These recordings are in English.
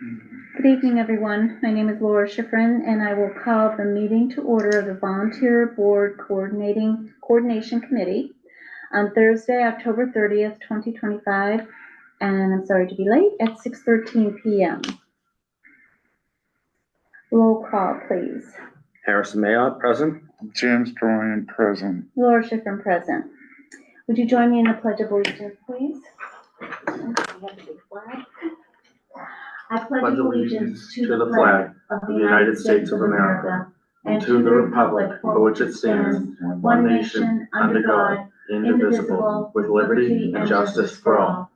Good evening, everyone. My name is Laura Schifrin, and I will call the meeting to order of the Volunteer Board Coordination Committee on Thursday, October 30th, 2025, and I'm sorry to be late, at 6:13 p.m. Roll call, please. Harrison Mayotte, present. James Dorian, present. Laura Schifrin, present. Would you join me in the Pledge of Allegiance, please? I pledge allegiance to the flag of the United States of America and to the republic for which it stands, one nation, under God, indivisible, with liberty and justice for all.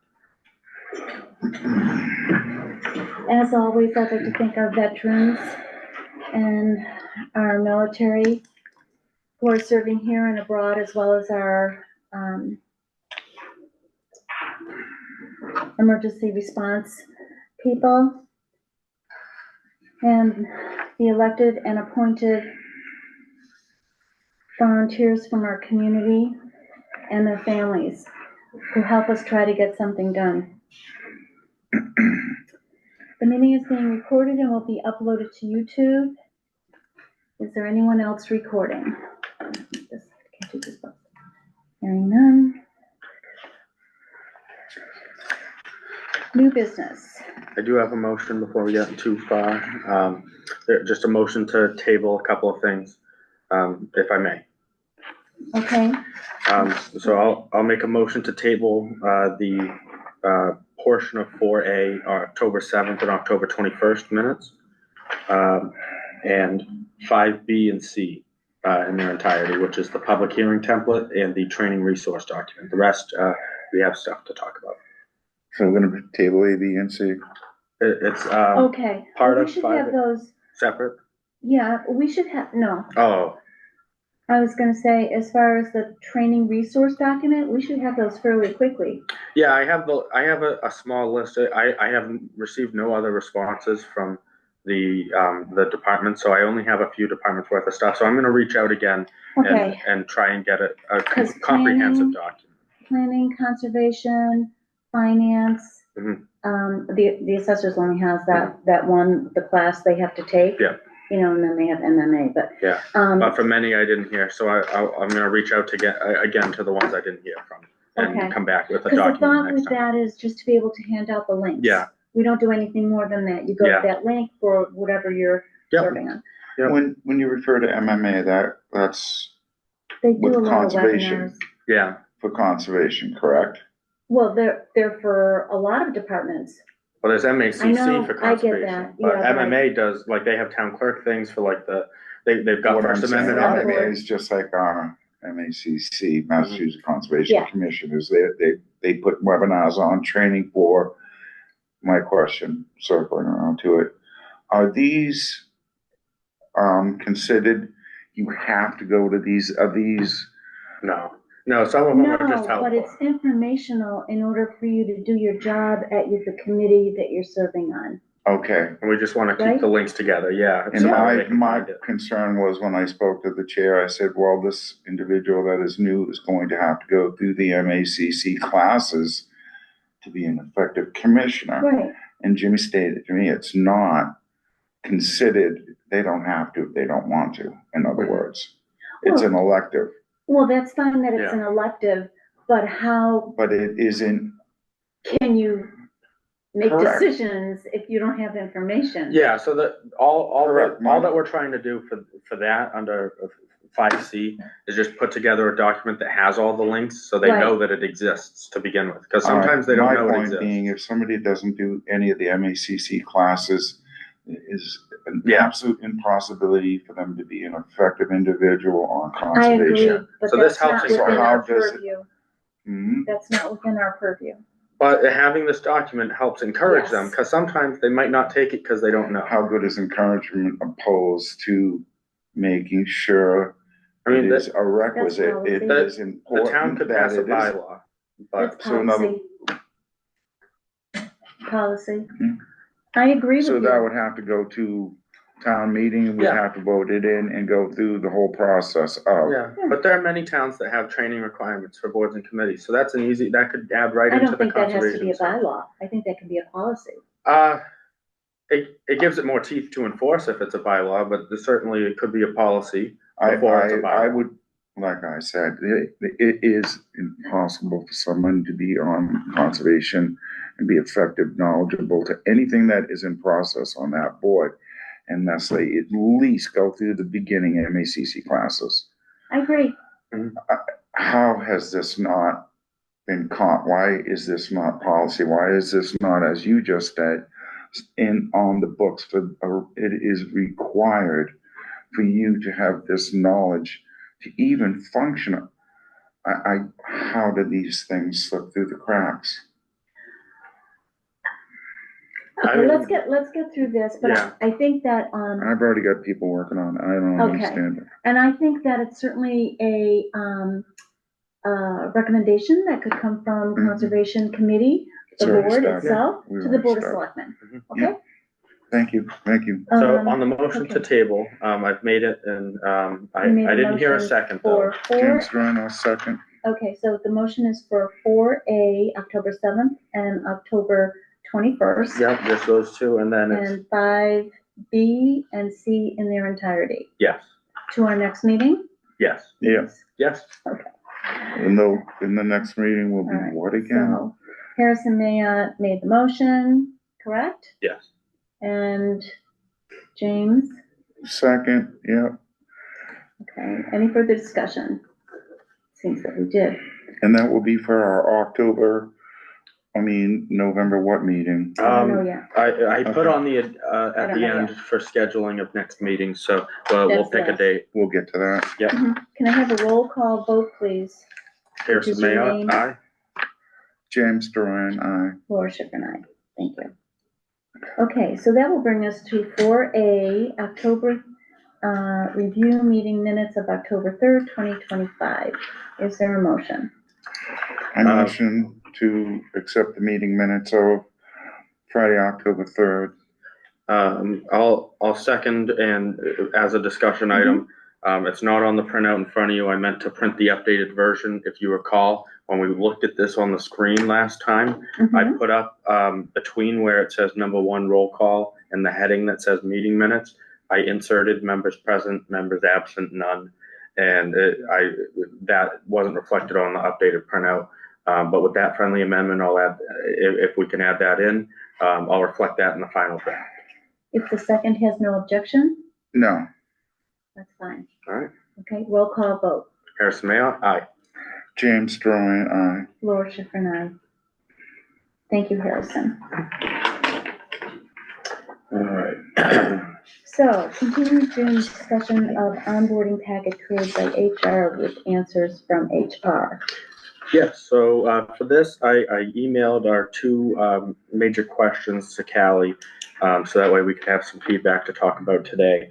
As always, I'd like to thank our veterans and our military who are serving here and abroad, as well as our emergency response people, and the elected and appointed volunteers from our community and their families who help us try to get something done. The meeting is being recorded and will be uploaded to YouTube. Is there anyone else recording? Hearing none. New business. I do have a motion before we get too far. Just a motion to table a couple of things, if I may. Okay. So I'll make a motion to table the portion of 4A, October 7th and October 21st minutes, and 5B and C in their entirety, which is the public hearing template and the training resource document. The rest, we have stuff to talk about. So we're gonna table A, B, and C. It's Okay. part We of should 5 have those. separate. Yeah, we should have, no. Oh, I was gonna say, as far as the training resource document, we should have those fairly quickly. yeah, I have a small list. I haven't received no other responses from the department, so I only have a few departments worth of stuff. So I'm gonna reach out again Okay. and try and get a 'Cause comprehensive document. Planning, conservation, finance. The assessors only has that one, the class they have to take. Yeah. You know, and then they have MMA, but. Yeah. But for many I didn't hear, so I'm gonna reach out to get again to the ones I didn't hear from and Okay. come back with a Because the document thought next with time. that is just to be able to hand out the links. Yeah. We don't do anything more than that. You go Yeah. to that link for whatever you're Yep. serving on. Yep. When you refer to MMA, that's They do With a lot of conservation. webinars. Yeah. for conservation, correct? Well, they're for a lot of departments. Well, there's MACC I know, for I get conservation, that. but Yeah, but MMA does, like, they have town clerk things for like they've got What I'm First saying, Amendment on MMA it. is just like our MACC, Massachusetts Conservation Yeah. Commission, is they put webinars on, training for. My question, circling around to it, are these considered, you have to go to these, are these? No, some of them No, are just helpful. but it's informational in order for you to do your job at the committee that you're serving on. Okay. And we just wanna keep Right? the links together, yeah. And so that they can my find it. concern was when I spoke to the chair, I said, well, this individual that is new is going to have to go through the MACC classes to be an effective commissioner. Right. And Jimmy stated to me, it's not considered, they don't have to if they don't want to, in other words. It's an elective, Well, that's fine that it's Yeah. an elective, but how but it isn't, can you make Correct. decisions if you don't have information? Yeah, so that, all Correct. that we're trying to do for that under 5C is just put together a document that has all the links, so they Right. know that it exists to begin with, because sometimes they don't know it my point exists. being, if somebody doesn't do any of the MACC classes, is an Yeah. absolute impossibility for them to be an effective individual on I agree, conservation. but So this that's not helps within encourage- our So how does it- purview. Mhm. That's not within our purview. But having this document helps encourage them, Yes. because sometimes they might not take it because they don't know. How good is encouragement opposed to making sure I mean, it is a requisite, policy. it is The important town could that pass a it is. bylaw, but It's so another- policy. Hmm. I agree with So you. that would have to go to town meeting, and we'd Yeah. have to vote it in and go through the whole process of. yeah, but there are many towns that have training requirements for boards and committees, so that's that could add right I into don't the think that has to be conservation a stuff. bylaw. I think that can be a policy. it gives it more teeth to enforce if it's a bylaw, but certainly it could be a policy I before it's a bylaw. would, like I said, it is impossible for someone to be on conservation and be effective, knowledgeable to anything that is in process on that board unless they at least go through the beginning MACC classes. I agree. How has this not been caught? Why is this not policy? Why is this not, as you just said, on the books? It is required for you to have this knowledge to even function. How do these things slip through the cracks? Okay, let's get through this, but Yeah. I think that, I've already got people working on it. I don't Okay. understand it. and I think that it's certainly a, recommendation that could come from Mhm. Conservation Committee, It's the already board started. itself, We've to the already Board of started. Selectmen, Mhm. okay? Thank you. So on the motion to okay. table, I've made it and, I You made a didn't hear a motion second though. For James Ryan, I'll second. okay, so the motion is for 4A, October 7th and October 21st. Yep, just those two, and then it's, And 5B and C in their entirety. yes, To our next meeting? yes, Yeah. yes. In the next meeting will be All right, what again? So Harrison Mayotte made the motion, correct? Yes. And James, Second, yeah. okay, any further discussion? Seems that we did. And that will be for our November what meeting? I don't know yet. I put Okay. on the, I at don't the know end yet. for scheduling of next meeting, so, we'll That's pick a last. date. We'll get to that. Can I have a roll call vote, please? Harrison is your Mayotte, name? aye. James Duran, aye. Laura Schifrin, aye. Thank you. Okay, so that will bring us to 4A, October, review meeting minutes of October 3rd, 2025. Is there a motion? I motion to accept the meeting minutes of Friday, October 3rd. I'll second, and as a discussion item, it's not on the printout in front of you. I meant to print the updated version. If you recall, when we looked at this on the screen last time, I Mhm. put up, between where it says number 1 roll call and the heading that says meeting minutes, I inserted members present, members absent, none. And that wasn't reflected on the updated printout. But with that friendly amendment, I'll add, if we can add that in, I'll reflect that in the final draft. If the second has no objection, No. that's fine. All right. Okay, roll call vote. Harrison Mayotte, aye. James Duran, aye. Laura Schifrin, aye. Thank you, Harrison. All right. So, continue June's discussion of onboarding packet created by HR with answers from HR. Yes, so for this, I emailed our 2 major questions to Callie, so that way we could have some feedback to talk about today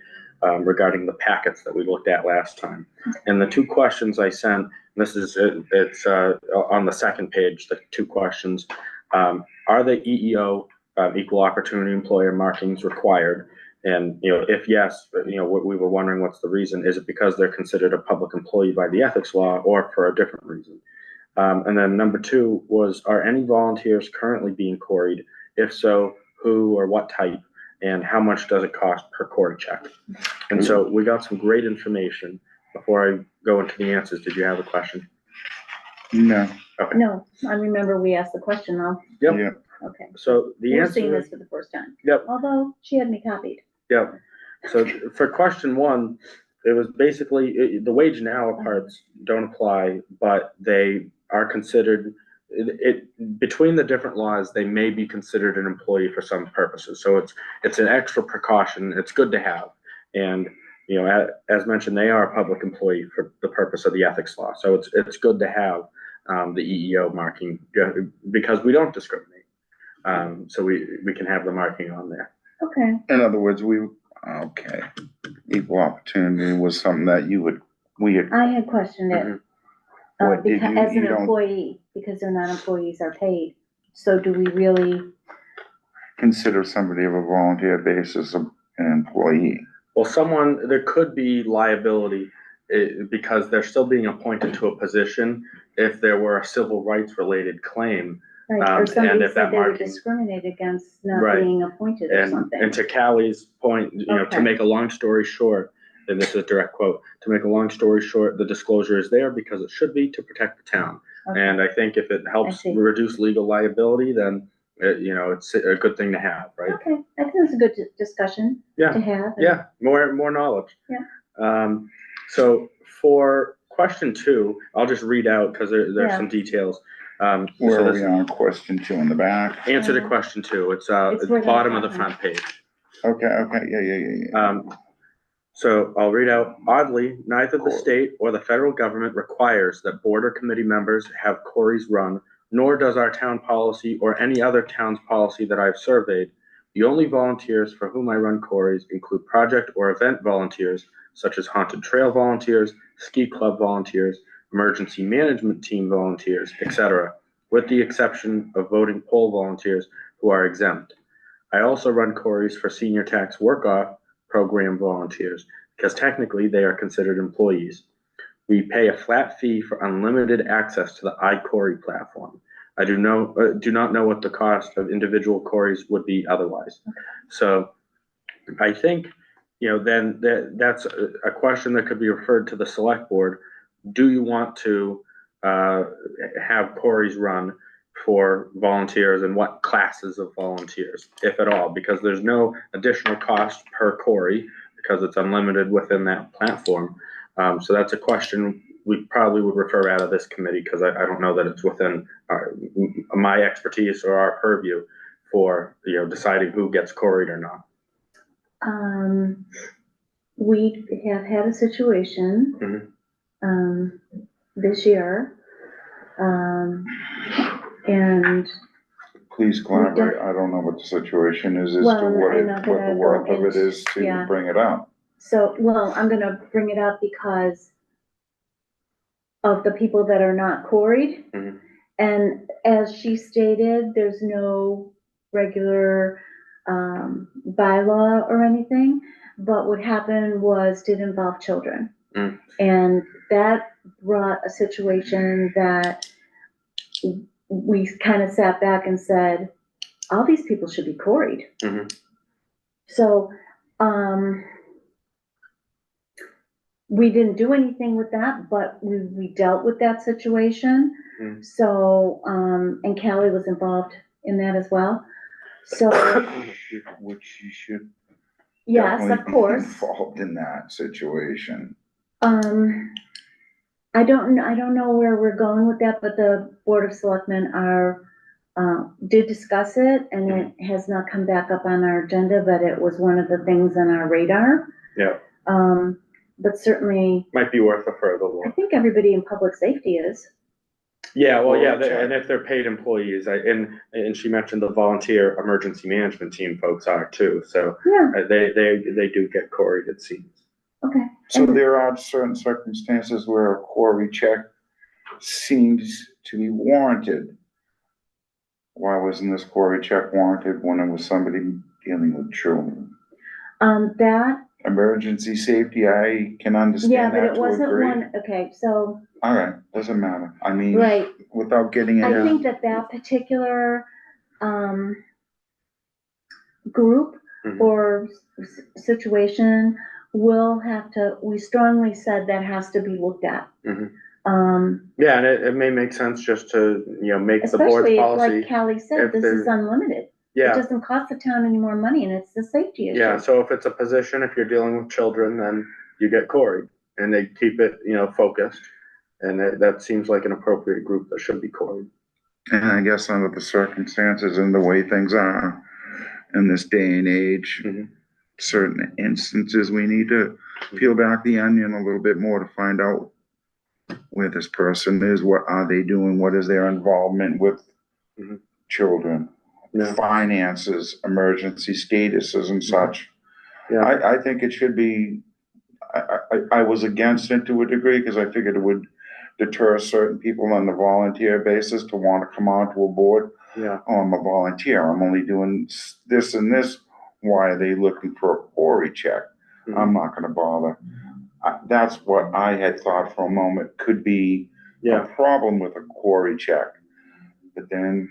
regarding the packets that we looked at last time. And the 2 questions I sent, it's on the second page, the 2 questions. Are the EEO, equal opportunity employer markings required? And, if yes, what we were wondering, what's the reason? Is it because they're considered a public employee by the ethics law, or for a different reason? And then number 2 was, are any volunteers currently being queried? If so, who or what type, and how much does it cost per query check? And so we got some great information. Before I go into the answers, did you have a question? No. Okay. No, I remember we asked the question though. Yep. Yeah. Okay. So the We're seeing answer, this for the first time. Yep. Although she had me copied. Yep. So for question 1, it was basically, the wage and hour parts don't apply, but they are considered, between the different laws, they may be considered an employee for some purposes. So it's an extra precaution. It's good to have. And, as mentioned, they are a public employee for the purpose of the ethics law. So it's good to have the EEO marking, because we don't discriminate. So we can have the marking on there. Okay. In other words, okay. Equal opportunity was something that we had. I had questioned it. What, did Because you- as you an don't- employee, because they're not employees are paid. So do we really, Consider somebody of a volunteer basis an employee. Well, there could be liability because they're still being appointed to a position. If there were a civil rights related claim, Right, or And somebody if that said they were marking- discriminated against not Right. being appointed or And something. to Callie's point, you know, to Okay. make a long story short, and this is a direct quote, to make a long story short, the disclosure is there because it should be to protect the town. Okay. And I think if it helps see. reduce legal liability, then, you know, it's a good thing to have, right? Okay, I think it's a good discussion Yeah. to have. Yeah, more knowledge. Yeah. So for question 2, I'll just read out because there's Yeah. some details. Where So are this we on question 2 in the back? answer to question 2. It's It's at the right on bottom of top, the huh? front page. Okay, yeah. So I'll read out, oddly, neither the Cool. state or the federal government requires that board or committee members have queries run, nor does our town policy or any other town's policy that I've surveyed. The only volunteers for whom I run queries include project or event volunteers, such as haunted trail volunteers, ski club volunteers, emergency management team volunteers, etc., with the exception of voting poll volunteers who are exempt. I also run queries for senior tax work-off program volunteers, because technically they are considered employees. We pay a flat fee for unlimited access to the iQuery platform. I do not know what the cost of individual queries would be otherwise. So I think, you know, then that's a question that could be referred to the select board. Do you want to have queries run for volunteers, and what classes of volunteers, if at all? Because there's no additional cost per query because it's unlimited within that platform. So that's a question we probably would refer out of this committee, because I don't know that it's within my expertise or our purview for, you know, deciding who gets queried or not. We have had a situation, this year, and Please collaborate. I don't know what the situation is as to Well, what I know that the I'll worth go of it is to yeah. bring it up. so, well, I'm gonna bring it up because of the people that are not quarried. Mhm. And as she stated, there's no regular, bylaw or anything, but what happened was did involve children. Mm. And that brought a situation that we kind of sat back and said, all these people should be quarried. Mhm. So, we didn't do anything with that, but we dealt with that situation. Mm. So, and Callie was involved in that as well. So, Which she should yes, definitely of course. be involved in that situation. I don't know where we're going with that, but the Board of Selectmen did discuss it, and it has not come back up on our agenda, but it was one of the things on our radar. Yeah. But certainly, Might be worth a further I look. think everybody in public safety is. Yeah, well, yeah, Well, and if they're paid employees, and she mentioned the volunteer emergency management team folks are too, so Yeah, they do get queried, it seems. okay. So And- there are certain circumstances where a query check seems to be warranted. Why wasn't this query check warranted when it was somebody dealing with children? That, Emergency safety, I can understand yeah, but that it to wasn't agree. one, okay, so, All right, doesn't matter. I mean, right, without getting I into, think that particular, group Mhm. or situation will have to, we strongly said that has to be looked at. Mhm. Um, Yeah, and it may make sense just to, you know, make the board's especially if, policy. like Callie said, if this is they're- unlimited. It Yeah, doesn't cost the town any more money, and it's a safety issue. yeah, so if it's a position, if you're dealing with children, then you get queried, and they keep it, you know, focused. And that seems like an appropriate group that should be queried. and I guess under the circumstances and the way things are in this day and age, Mhm. certain instances, we need to peel back the onion a little bit more to find out where this person is, what are they doing, what is their involvement with Mhm. children, Yeah. finances, emergency statuses and such. Yeah. I think it should be, I was against it to a degree because I figured it would deter certain people on the volunteer basis to want to come onto a board. Yeah, Oh, I'm a volunteer, I'm only doing this and this, why are they looking for a query check? Mhm. I'm not gonna bother. That's what I had thought for a moment could be a yeah, problem with a query check. But then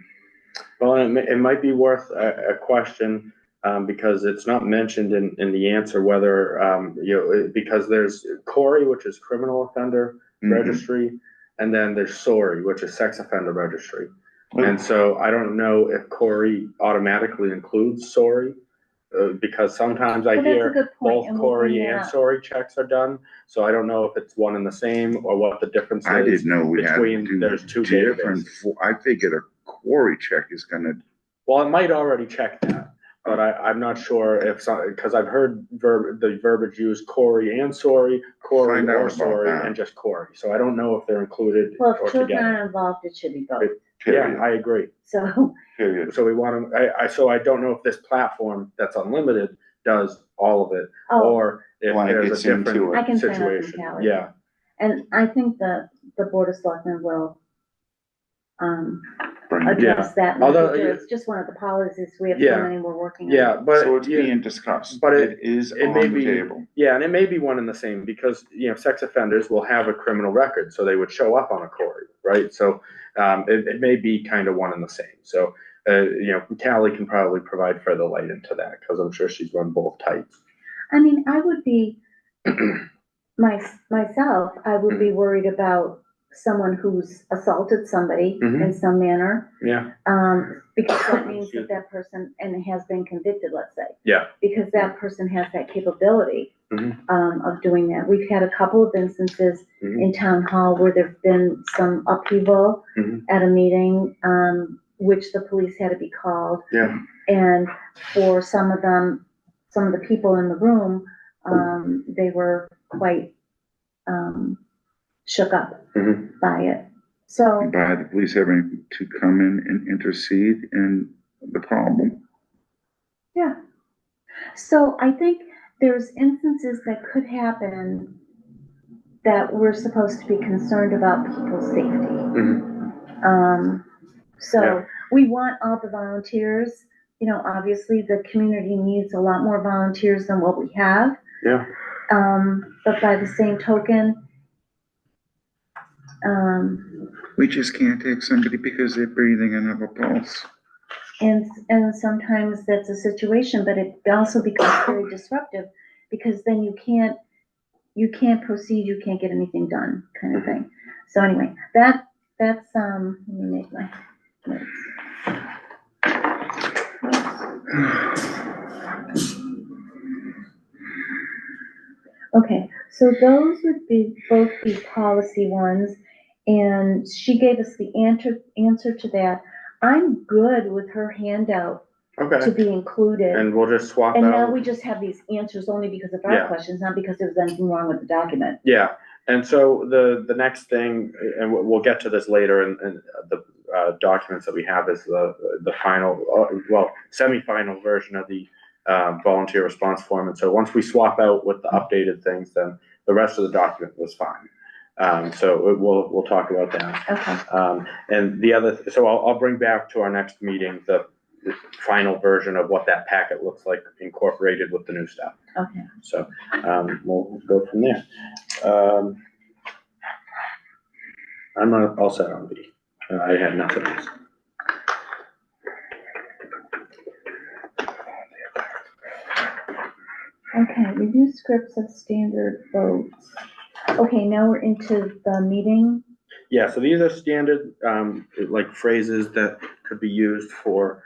Well, it might be worth a question, because it's not mentioned in the answer whether, because there's Corey, which is criminal offender Mhm. registry, and then there's SORI, which is sex offender registry. And so I don't know if Corey automatically includes SORI, because sometimes I Well, that's a hear good point, both and we'll bring Corey that and up. SORI checks are done. So I don't know if it's one and the same or what the difference I is didn't know we had between, to there's two do different, databases. I figured a quarry check is gonna, Well, it might already check that, but I'm not sure if some, because I've heard the verbiage used Corey and SORI, Corey Find out or about SORI, that. and just Corey. So I don't know if they're included Well, or if children together. are involved, it should be both. Yeah, period, I agree. So, period. So we want to, so I don't know if this platform that's unlimited does all of it, oh, or if Like there's it's a into different it. I can find out from situation. Callie. Yeah, and I think the Board of Selectmen will, Bring it. address that in the Although, future. yeah. It's just one of the policies. We have so Yeah. many we're working on. yeah, but. So it's yeah, being discussed, but it is it on may the be- table. Yeah, and it may be one and the same because, sex offenders will have a criminal record, so they would show up on a Corey, right? So it may be kind of one and the same. So, Callie can probably provide further light into that because I'm sure she's run both types. I mean, I would be, myself, I would be worried about someone who's assaulted somebody Mhm. in some manner. Yeah, Because that means Excuse that that person, and has been convicted, let's say. yeah. Because that person has that capability, Mhm. of doing that. We've had a couple of instances Mhm. in town hall where there've been some upheaval Mhm. at a meeting, which the police had to be called. Yeah. And for some of them, some of the people in the room, they were quite, shook up Mhm. by it. So, By the police having to come in and intercede in the problem. yeah. So I think there's instances that could happen that we're supposed to be concerned about people's safety. Mhm. So Yeah. we want all the volunteers, obviously the community needs a lot more volunteers than what we have. Yeah. But by the same token, We just can't take somebody because they're breathing another pulse. and sometimes that's a situation, but it also becomes very disruptive because then you can't proceed, you can't get anything done, kind of thing. So anyway, that's, let me make my notes. Okay, so those would be both be policy ones, and she gave us the answer to that. I'm good with her handout to Okay. be included. And we'll just swap And out. now we just have these answers only because of our Yeah. questions, not because there was anything wrong with the document. Yeah, and so the next thing, and we'll get to this later in the documents that we have is the final, semi-final version of the volunteer response form. And so once we swap out with the updated things, then the rest of the document was fine. So we'll talk about that. Okay, And the other, so I'll bring back to our next meeting the final version of what that packet looks like incorporated with the new stuff. okay. So we'll go from there. I'm all set on B. I had nothing else. Okay, review scripts of standard votes. Okay, now we're into the meeting. Yeah, so these are standard like phrases that could be used for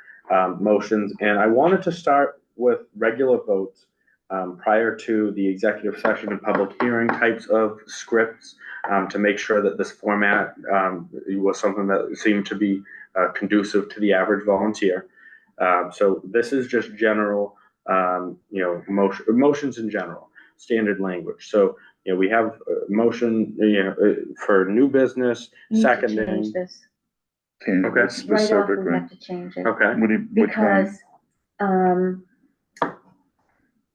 motions, and I wanted to start with regular votes prior to the executive session and public hearing types of scripts to make sure that this format was something that seemed to be conducive to the average volunteer. So this is just general, motions in general, standard language. So we have motion, for new business, We need to seconding. change this. Okay, Okay. that's Right off, we specifically. have to change it. Okay. Which one? Because,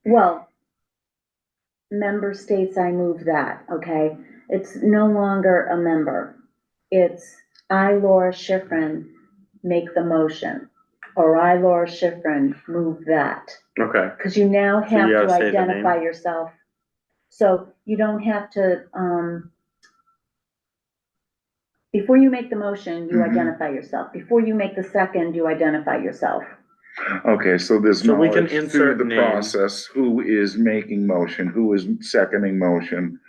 well, member states I move that, okay? It's no longer a member. It's I, Laura Schifrin, make the motion. Or I, Laura Schifrin, move that. Okay. Because you now So have you to gotta say the identify name. Before you make the motion, you Mhm. identify yourself. Before you make the second, you identify yourself. Okay, so there's So we can knowledge through insert the name. process, who is making motion, who is seconding motion.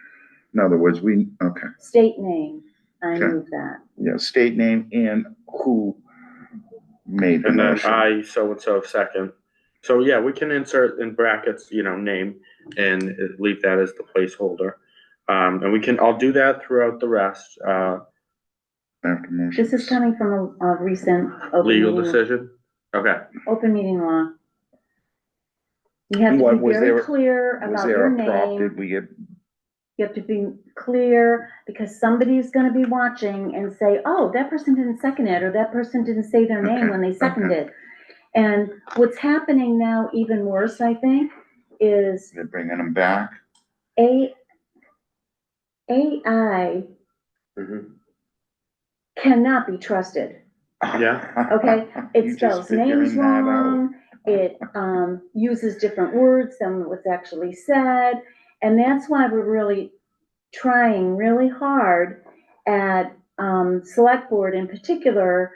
In other words, okay, State name, I Okay. move that. yeah, state name and who made the And then motion. I, so-and-so second. So yeah, we can insert in brackets, name and leave that as the placeholder. And I'll do that throughout the rest, After motion. This is coming from a recent legal decision. Okay, open meeting law. You have to What be was very there- clear Was about there your a prop? name. Did we get, You have to be clear because somebody's gonna be watching and say, oh, that person didn't second it, or that person didn't say their name Okay, when they seconded. And what's happening now, even worse, I think, is they're bringing them back? AI mhm, cannot be trusted. Yeah. Okay, You it just spells names figuring that out. wrong, it, uses different words than what's actually said. And that's why we're really trying really hard at, select board in particular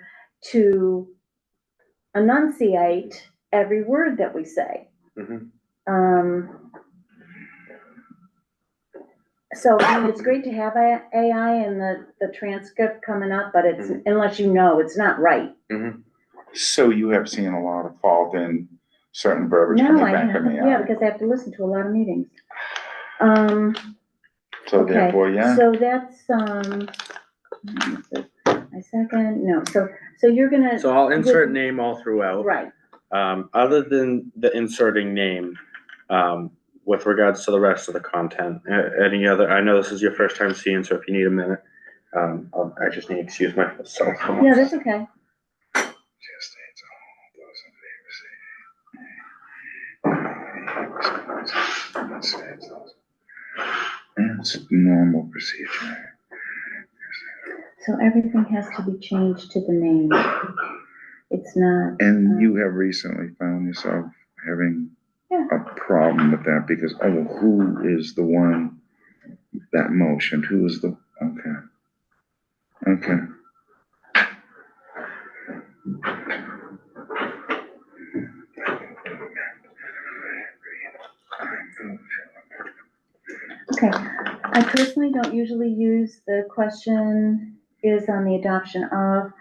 to enunciate every word that we say. mhm. So, I mean, it's great to have AI and the transcript coming up, but it's, unless you know, it's not right. So you have seen a lot of fault in certain verbiage No, coming I back from haven't, the yeah, AI. because I have to listen to a lot of meetings. So Okay, therefore, yeah, so that's, my second, no, so you're gonna. So I'll insert name all throughout. Right, Other than the inserting name, with regards to the rest of the content, any other, I know this is your first time seeing, so if you need a minute, I just need to excuse myself. yeah, that's okay. it's normal procedure. So everything has to be changed to the name. It's not. And you have recently found yourself having Yeah. a problem with that because, who is the one that motioned? Who is the, okay. Okay. Okay, I personally don't usually use the question is on the adoption of,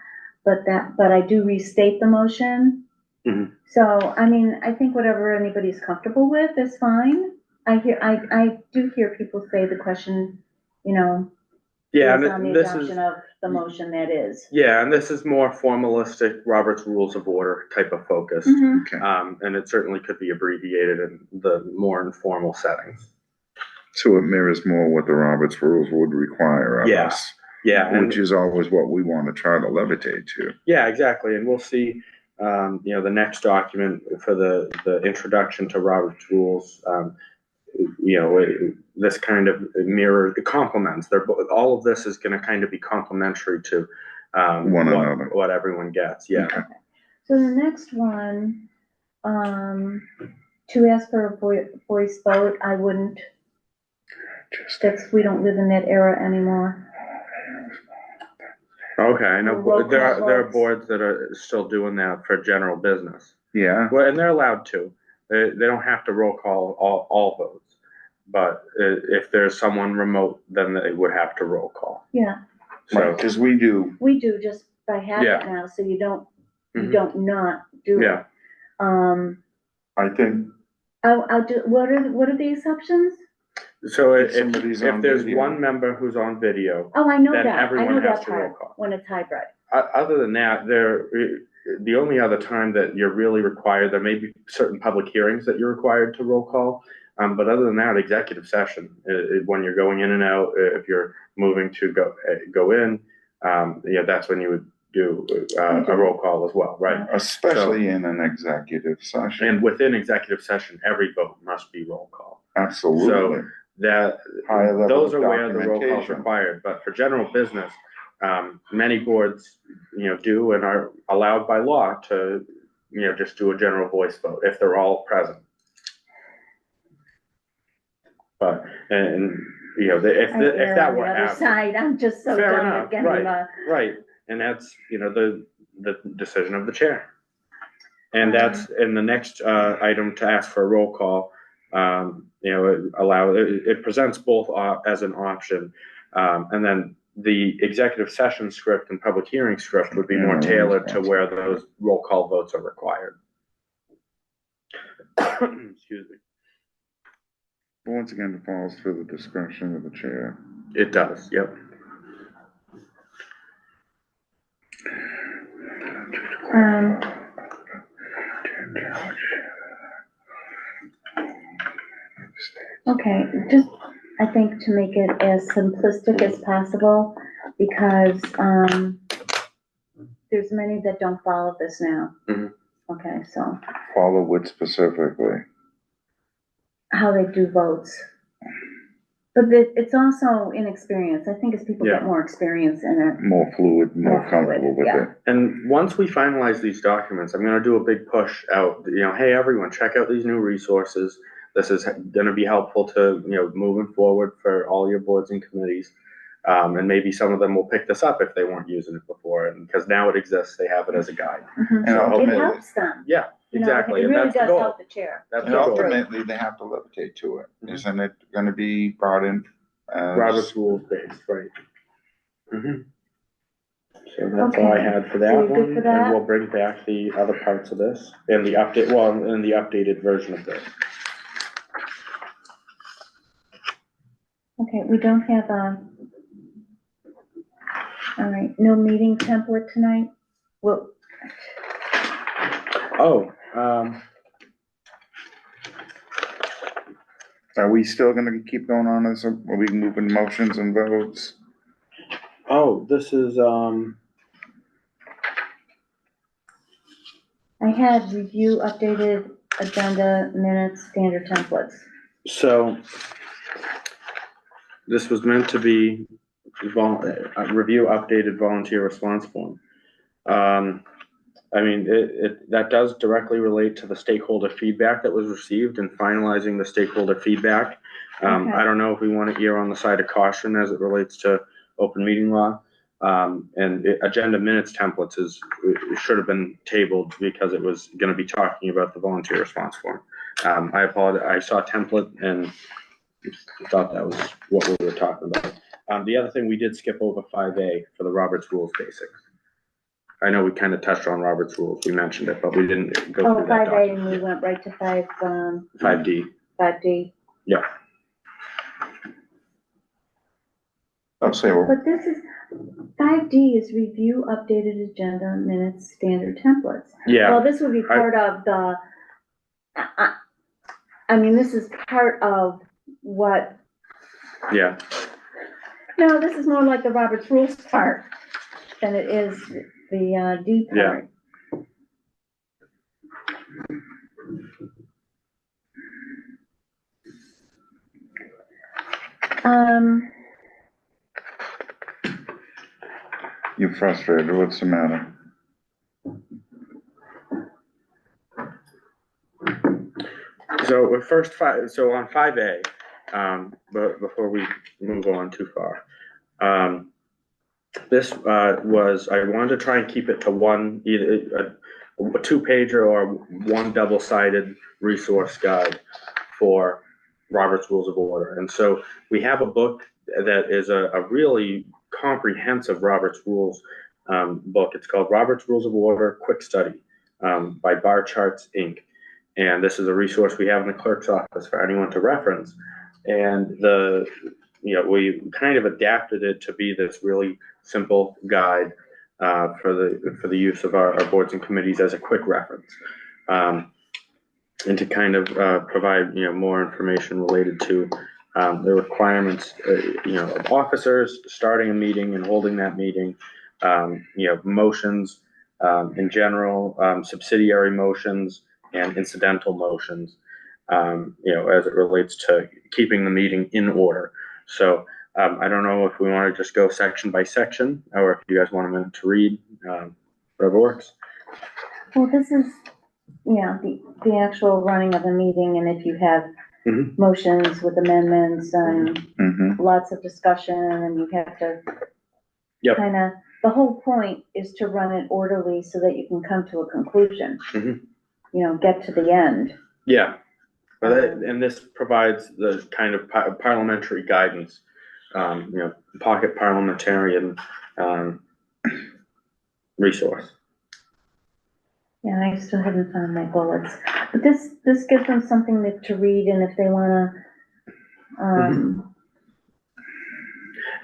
but I do restate the motion. Mhm. So, I mean, I think whatever anybody's comfortable with is fine. I do hear people say the question, Yeah, is on the and this is, adoption of the motion that is. yeah, and this is more formalistic Robert's Rules of Order type of focus. Mhm. Okay. And it certainly could be abbreviated in the more informal settings. So it mirrors more what the Roberts rules would require of Yeah. us. Yeah. Which is always what we want to try to levitate to. Yeah, exactly. And we'll see, the next document for the introduction to Robert's Rules, this kind of mirror complements. All of this is going to kind of be complementary to One another. what everyone gets. Yeah. Okay. So the next one, to ask for a voice vote, I wouldn't. We don't live in that era anymore. Okay, I know Roll call there are votes. boards that are still doing that for general business. Yeah. Well, and they're allowed to. They don't have to roll call all votes. But if there's someone remote, then they would have to roll call. Yeah, So, Right, because we do. we do just by habit Yeah. now, so you don't Mhm. not do it. Yeah. I think. I'll do, what are the exceptions? So If if somebody's on there's video. one member who's on video, Oh, I know then that, I everyone know has that to roll part, call. when it's hybrid. Other than that, the only other time that you're really required, there may be certain public hearings that you're required to roll call. But other than that, executive session, when you're going in and out, if you're moving to go in, that's when you would do a roll call as well, right? Especially in an executive session. And within executive session, every vote must be roll call. Absolutely. So that, Higher level those of are where the roll call is documentation. required, but for general business, many boards, do and are allowed by law to, just do a general voice vote if they're all present. But, and you know, if I err that on the were other happening. side, I'm just so Fair done enough, with getting right. the. Right, and that's, you know, the decision of the chair. And that's in the next, item to ask for a roll call. You know, it presents both as an option. And then the executive session script and public hearing script would be more tailored to where those roll call votes are required. Excuse me. Once again, it falls to the discretion of the chair. It does, yep. Okay, just, I think to make it as simplistic as possible, because, there's many that don't follow this now. Mhm. Okay, so Follow what specifically? how they do votes. But it's also inexperience. I think as people get Yeah. more experience in it. More fluid, more More comfortable fluid, with yeah. it. And once we finalize these documents, I'm gonna do a big push out, you know, hey, everyone, check out these new resources. This is gonna be helpful to, you know, moving forward for all your boards and committees. And maybe some of them will pick this up if they weren't using it before, and because now it exists, they have it as a guide. Mhm. And It ultimately, helps them. Yeah, You know, exactly, it and really that's the does goal. help the chair. That's and the goal. ultimately, they have to levitate to it. Mhm. Isn't it gonna be brought in as? Robert's rules based, right. Mhm. So that's all I Okay. had for So that you're good one, for that? and we'll bring back the other parts of this, and the update, well, and the updated version of this. Okay, we don't have all right, no meeting template tonight? Well, Oh, Are we still gonna keep going on this, or are we moving motions and votes? this is, I had review updated agenda minutes, standard templates. so this was meant to be review updated volunteer response form. I mean, that does directly relate to the stakeholder feedback that was received and finalizing the stakeholder feedback. Okay. I don't know if we want to err on the side of caution as it relates to open meeting law. Agenda minutes templates it should have been tabled because it was going to be talking about the volunteer response form. I apologize. I saw a template and thought that was what we were talking about. The other thing, we did skip over 5A for the Robert's Rules Basics. I know we kind of touched on Robert's Rules, we mentioned it, but we didn't go Oh, through that 5A, and we document. went right to 5D, 5D. yeah. I'll say, well, But this is, 5D is review updated agenda minutes, standard templates. Yeah, Well, this would be part of the, I mean, this is part of what, yeah, no, this is more like the Robert's Rules part than it is the D part. you're frustrated, what's the matter? so with first so on 5A, but before we move on too far, this was, I wanted to try and keep it to one, either a two-pager or one double-sided resource guide for Robert's Rules of Order. And so we have a book that is a really comprehensive Robert's Rules book. It's called Robert's Rules of Order Quick Study by Bar Charts, Inc. And this is a resource we have in the clerk's office for anyone to reference. And we kind of adapted it to be this really simple guide for the use of our boards and committees as a quick reference, and to kind of provide more information related to the requirements of officers starting a meeting and holding that meeting, motions in general, subsidiary motions and incidental motions, as it relates to keeping the meeting in order. So I don't know if we want to just go section by section, or if you guys want a minute to read, whatever works. Well, this is, the actual running of a meeting, and if you have Mhm. motions with amendments and Mhm. lots of discussion, and you have to Yep. kinda, the whole point is to run it orderly so that you can come to a conclusion. Mhm. You know, get to the end. Yeah, but and this provides the kind of parliamentary guidance, pocket parliamentarian, resource. Yeah, I still haven't found my bullets, but this gives them something to read, and if they wanna,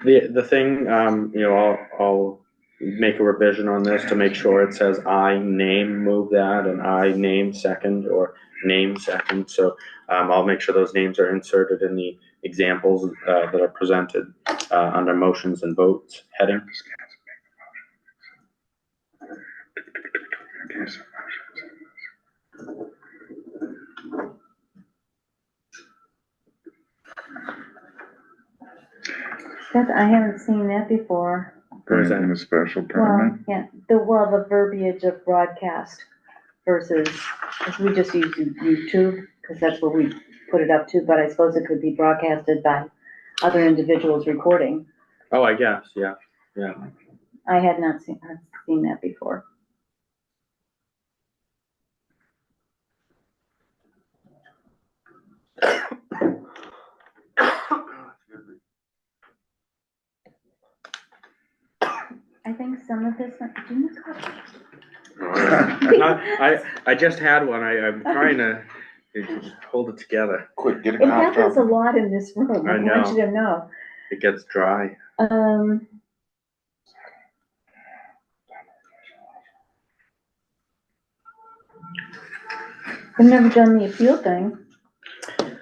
The thing, I'll make a revision on this to make sure it says I name move that and I name second or name second. So, I'll make sure those names are inserted in the examples, that are presented, under motions and votes heading. I haven't seen that before. Granting a special Well, permit. yeah, the verbiage of broadcast versus, because we just use YouTube, because that's where we put it up to, but I suppose it could be broadcasted by other individuals recording. Oh, I guess, yeah. I had not seen that before. I think some of this, do you know coffee? I just had one. I'm trying to hold it together. Quick, get a It cough happens a drop. lot in this room, I I want you to know. It gets dry. I've never done the appeal thing.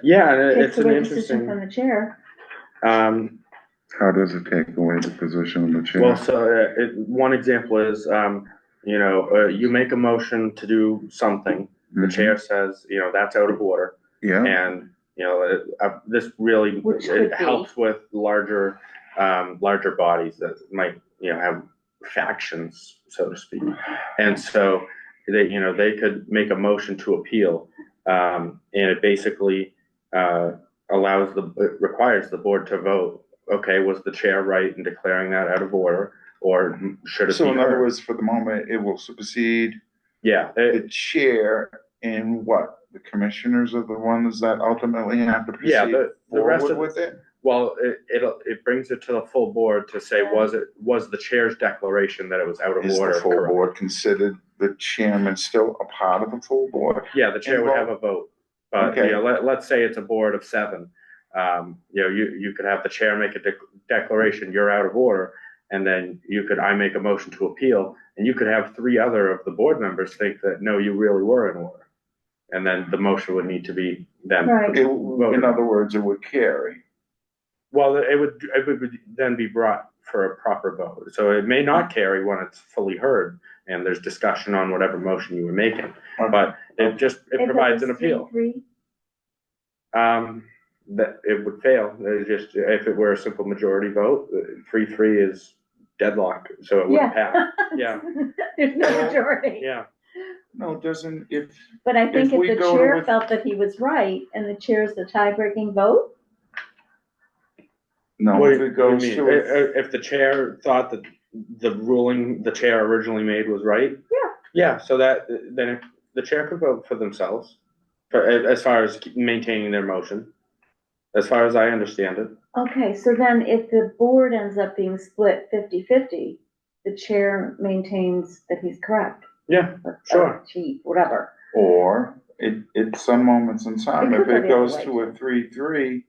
Yeah, Takes it's an away decision from interesting, the chair. How does it take away the position of the chair? well, so, one example is, you make a motion to do something. The Mhm. chair says, that's out of order. Yeah, And, this really, Which could it be. helps with larger bodies that might, have factions, so to speak. And so they could make a motion to appeal. And it basically, it requires the board to vote. Okay, was the chair right in declaring that out of order, or should it be so in other heard? words, for the moment, it will supersede Yeah, the chair, and what? The commissioners are the ones that ultimately have to Yeah, proceed the rest forward of- with it? well, it brings it to the full board to say, was the chair's declaration that it was out of Is order the full correct? board considered the chairman still a part of the full board? Yeah, the chair would have a vote, but, Okay. let's say it's a board of 7. You could have the chair make a declaration, you're out of order, and then I make a motion to appeal, and you could have 3 other of the board members think that, no, you really were in order. And then the motion would need to be then. Right. In other words, it would carry. Well, it would then be brought for a proper vote. So it may not carry when it's fully heard and there's discussion on whatever motion you were making, but it provides an appeal. 3-3? That it would fail. Just if it were a simple majority vote, 3-3 is deadlock, so it wouldn't pass. Yeah. There's no majority. Yeah. No, it doesn't, But I think If we if the go chair with- felt that he was right and the chair's the tie-breaking vote, no, What if do it you goes mean? to, If the chair thought that the ruling the chair originally made was right? Yeah. Yeah, so then the chair could vote for themselves, as far as maintaining their motion, as far as I understand it. okay, so then if the board ends up being split 50-50, the chair maintains that he's correct. Yeah, Or sure. she, whatever. or at some moments in time, It if could it go the goes other to way, a 3-3,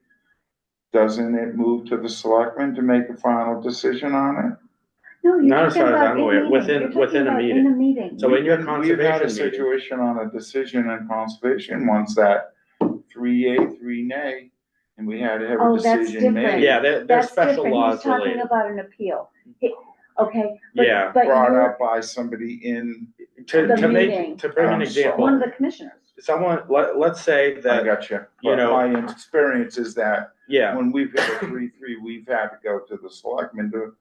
doesn't it move to the selectmen to make a final decision on it? No, you're Not as talking far as about I'm in aware, meeting. within- You're talking within a about meeting. in a meeting. So in your We've had conservation a meeting, situation on a decision in conservation once that 3 yea, 3 nay, and we had to have a Oh, that's decision different. made. yeah, there's That's special different. laws He's talking related. about an appeal. Okay, Yeah. but Brought you're up by somebody in, To The bring meeting. an sorry. one example, of the commissioners. let's say I that, got you. you know- My experience is that yeah, when we've had a 3-3, we've had to go to the selectmen to,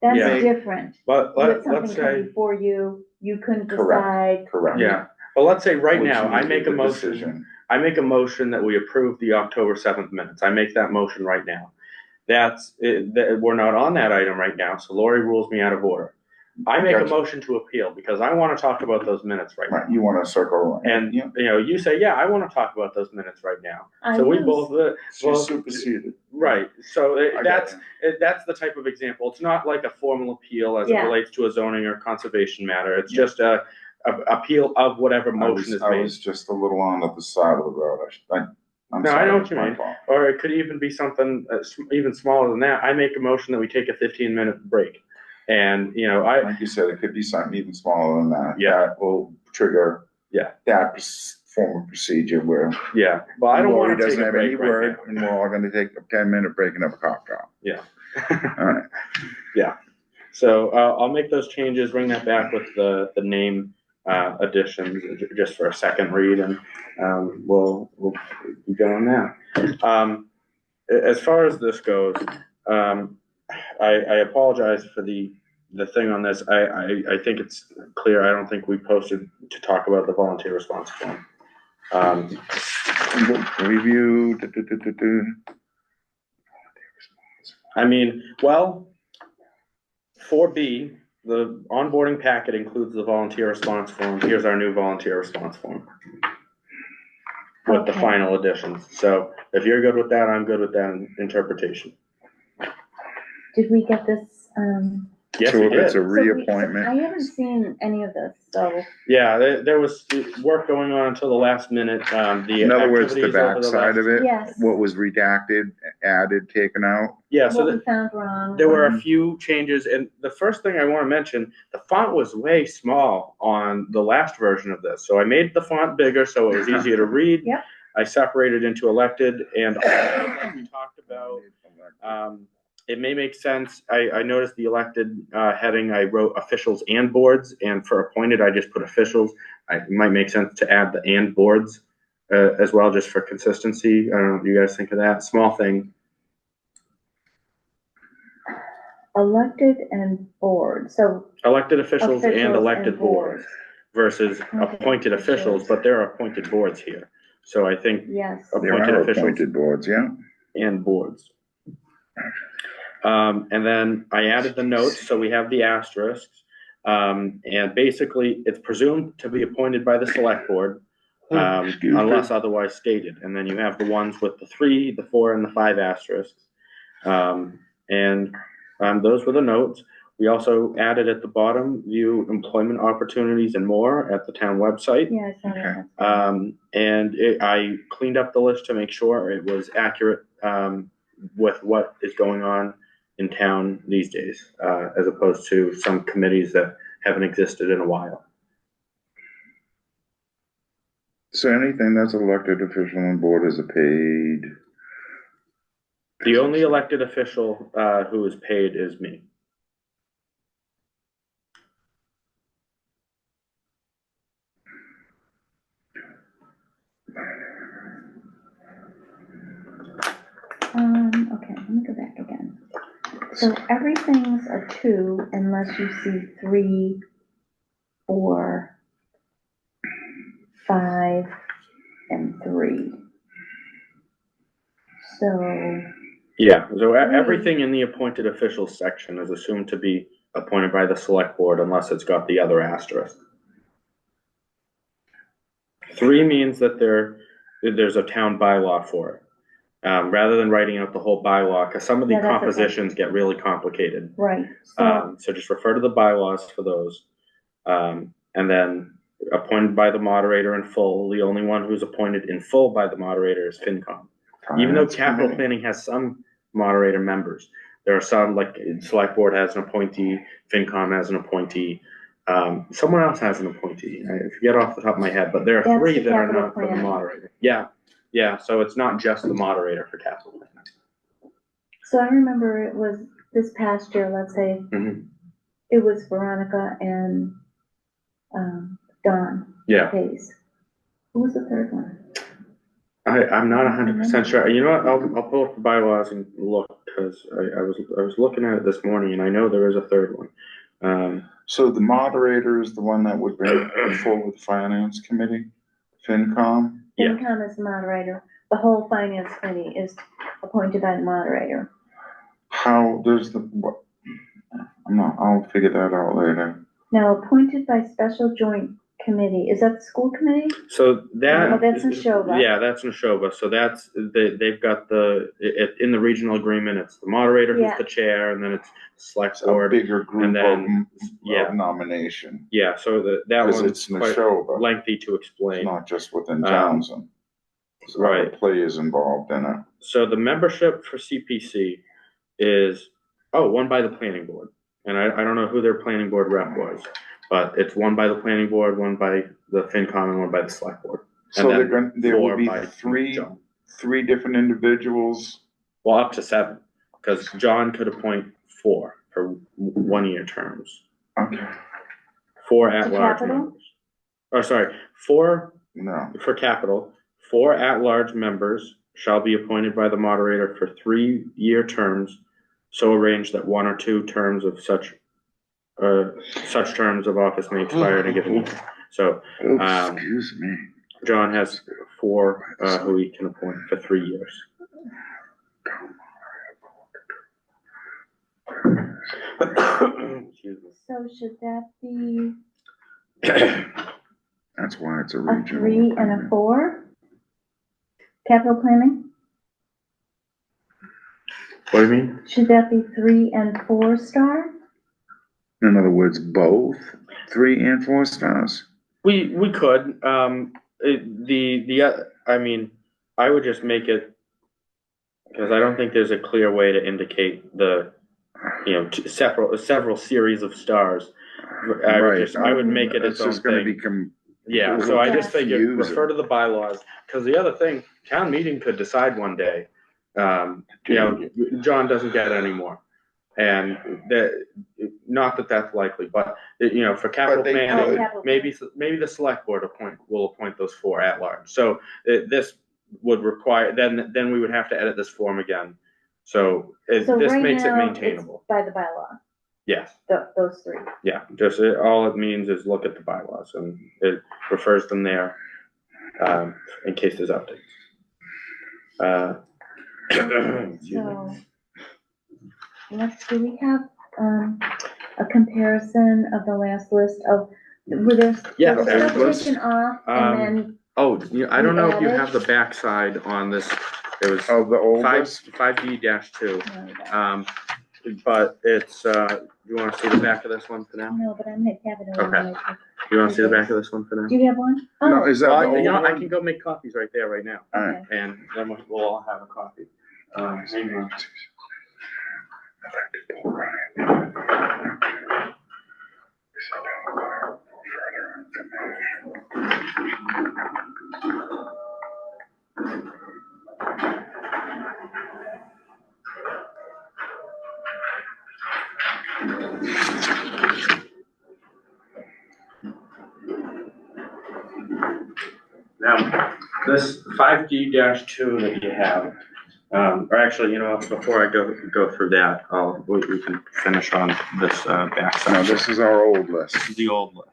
Yeah. That's different. but You had let's something come say, before you couldn't Correct. decide. correct. yeah, But let's say right which now, I made make a the motion, decision. that we approve the October 7th minutes. I make that motion right now. We're not on that item right now, so Lori rules me out of order. I make a Gotcha. motion to appeal because I want to talk about those minutes right now. Right, you wanna circle around. And, Yeah, you say, yeah, I want to talk about those minutes right now. I So we use- both, she's superseded. right, so I got that's the type of example. It's not like a formal appeal as it Yeah. relates to a zoning or conservation matter. It's just a appeal of whatever I motion is I made. was just a little on the side of the road. I'm No, I sorry, know what it's you my mean. fault. Or it could even be something even smaller than that. I make a motion that we take a 15-minute break. And, Like you said, it could be something even smaller than that. Yeah. That will trigger. Yeah. That form of procedure where. yeah, well, I don't Lori want to take doesn't a have any break right word, and we're all gonna take a 10-minute break and have a cocktail. Yeah. All right, now. So I'll make those changes, bring that back with the name additions just for a second read, and we'll keep going on that. As far as this goes, I apologize for the thing on this. I think it's clear. I don't think we posted to talk about the volunteer response form. review. I mean, well, 4B, the onboarding packet includes the volunteer response form. Here's our new volunteer response form with the Okay. final additions. So if you're good with that, I'm good with that interpretation. Did we get this, Yes, So we if it's did. a reappointment. I haven't seen any of this, so, Yeah, there was work going on until the last minute. In other words, the activities over backside of it, yes. what was redacted, added, taken out. Yeah, so What we found wrong. there were a few changes, and the first thing I want to mention, the font was way small on the last version of this. So I made the font bigger so it was easier to read. Yep. I separated into elected and like we talked about. It may make sense. I noticed the elected heading, I wrote officials and boards, and for appointed, I just put officials. It might make sense to add the and boards as well, just for consistency. I don't know what you guys think of that. Small thing. Elected and board, so. Elected officials and officials elected and boards versus Appointed appointed officials, officials. but there are appointed boards here. So I think Yes, There appointed are officials appointed boards, yeah. and boards. And then I added the notes, so we have the asterisks. And basically, it's presumed to be appointed by the select board, Excuse me. unless otherwise stated. And then you have the ones with the 3, the 4, and the 5 asterisks. Those were the notes. We also added at the bottom, view employment opportunities and more at the town website. yeah, I saw that. I cleaned up the list to make sure it was accurate with what is going on in town these days, as opposed to some committees that haven't existed in a while. So anything that's elected official and board is a paid. The only elected official who is paid is me. Okay, let me go back again. So everything's a 2 unless you see 3, 4, 5, and 3. So, Yeah, so everything in the appointed officials section is assumed to be appointed by the select board unless it's got the other asterisk. 3 means that there's a town bylaw for it. Rather than writing out the whole bylaw, because some of the Yeah, that's okay. compositions get really complicated. right, so, So just refer to the bylaws for those. And then appointed by the moderator in full. The only one who's appointed in full by the moderator is FinCom. Even though Finance capital committee. planning has some moderator members, there are some, like select board has an appointee, FinCom has an appointee, someone else has an appointee. I forget off the top of my head, but there are That's 3 the that are capital not for the planning. moderator. Yeah, so it's not just the moderator for capital planning. so I remember it was this past year, let's say, Mhm. it was Veronica and, Dawn Yeah, Hayes. Who was the third one? I'm not 100% sure. You know what? I'll pull up the bylaws and look, because I was looking at it this morning and I know there is a third one. So the moderator is the one that would bring it forward the finance committee, FinCom? Yeah. FinCom is the moderator. The whole finance committee is appointed by the moderator. How, there's the, what? I'll figure that out later. Now, appointed by special joint committee, is that the school committee? So that. Oh, that's Neshoba. Yeah, that's Neshoba. So that's, they've got in the regional agreement, it's the moderator who's Yeah. the chair, and then it's select It's a board. bigger group and then, of nomination. Yeah, so that Because one's it's quite Neshoba, lengthy to it's explain. not just within Townsend. There's other right. players involved in it. So the membership for CPC is, one by the planning board. And I don't know who their planning board rep was, but it's one by the planning board, one by the FinCom, and one by the select board. So And there will four be by John. three different individuals. Well, up to 7, because John could appoint 4 for 1-year terms. Okay, 4 at-large capital? members. Oh, sorry, 4 no, for capital. 4 at-large members shall be appointed by the moderator for 3-year terms, so arranged that 1 or 2 terms of such terms of office may expire in a given year. So, excuse me. John has 4 who he can appoint for 3 years. Excuse me. So should that be That's why it's a a regional. 3 and a agreement. 4? Capital planning? What do you mean? Should that be 3 and 4 star? In other words, both 3 and 4 stars. We could, I mean, I would just make it, because I don't think there's a clear way to indicate the, several series of stars. I would make it its own It's just gonna thing. become. Yeah, so I just think Confusing. refer to the bylaws, because the other thing, town meeting could decide one day, John doesn't get any more. And not that that's likely, but, for capital But they planning, could. Capital maybe the select board will appoint those 4 at large. So this would require, then we would have to edit this form again. So this right makes it now, maintainable. it's by the bylaw, Yes, those 3. yeah, just, all it means is look at the bylaws, and it refers them there, in case there's updates. Excuse me. So, do we have, a comparison of the last list of, were there Yeah, was okay. stuff taken off and then, Oh, I don't know if you added? have the backside on this. It was Of the old 5D-2. no, But it's, you wanna see the back of this one for now? no, but I'm gonna have it over. Okay. You wanna see the back of this one for now? Do you have one? No, Oh, is that the old You know, I one? can go make copies right there, right now, Alright. and then we'll all have a copy. Hang on. Now, this 5D-2 that you have, or actually, before I go through that, we can finish on this back No, section. this is our old list. This is the old list.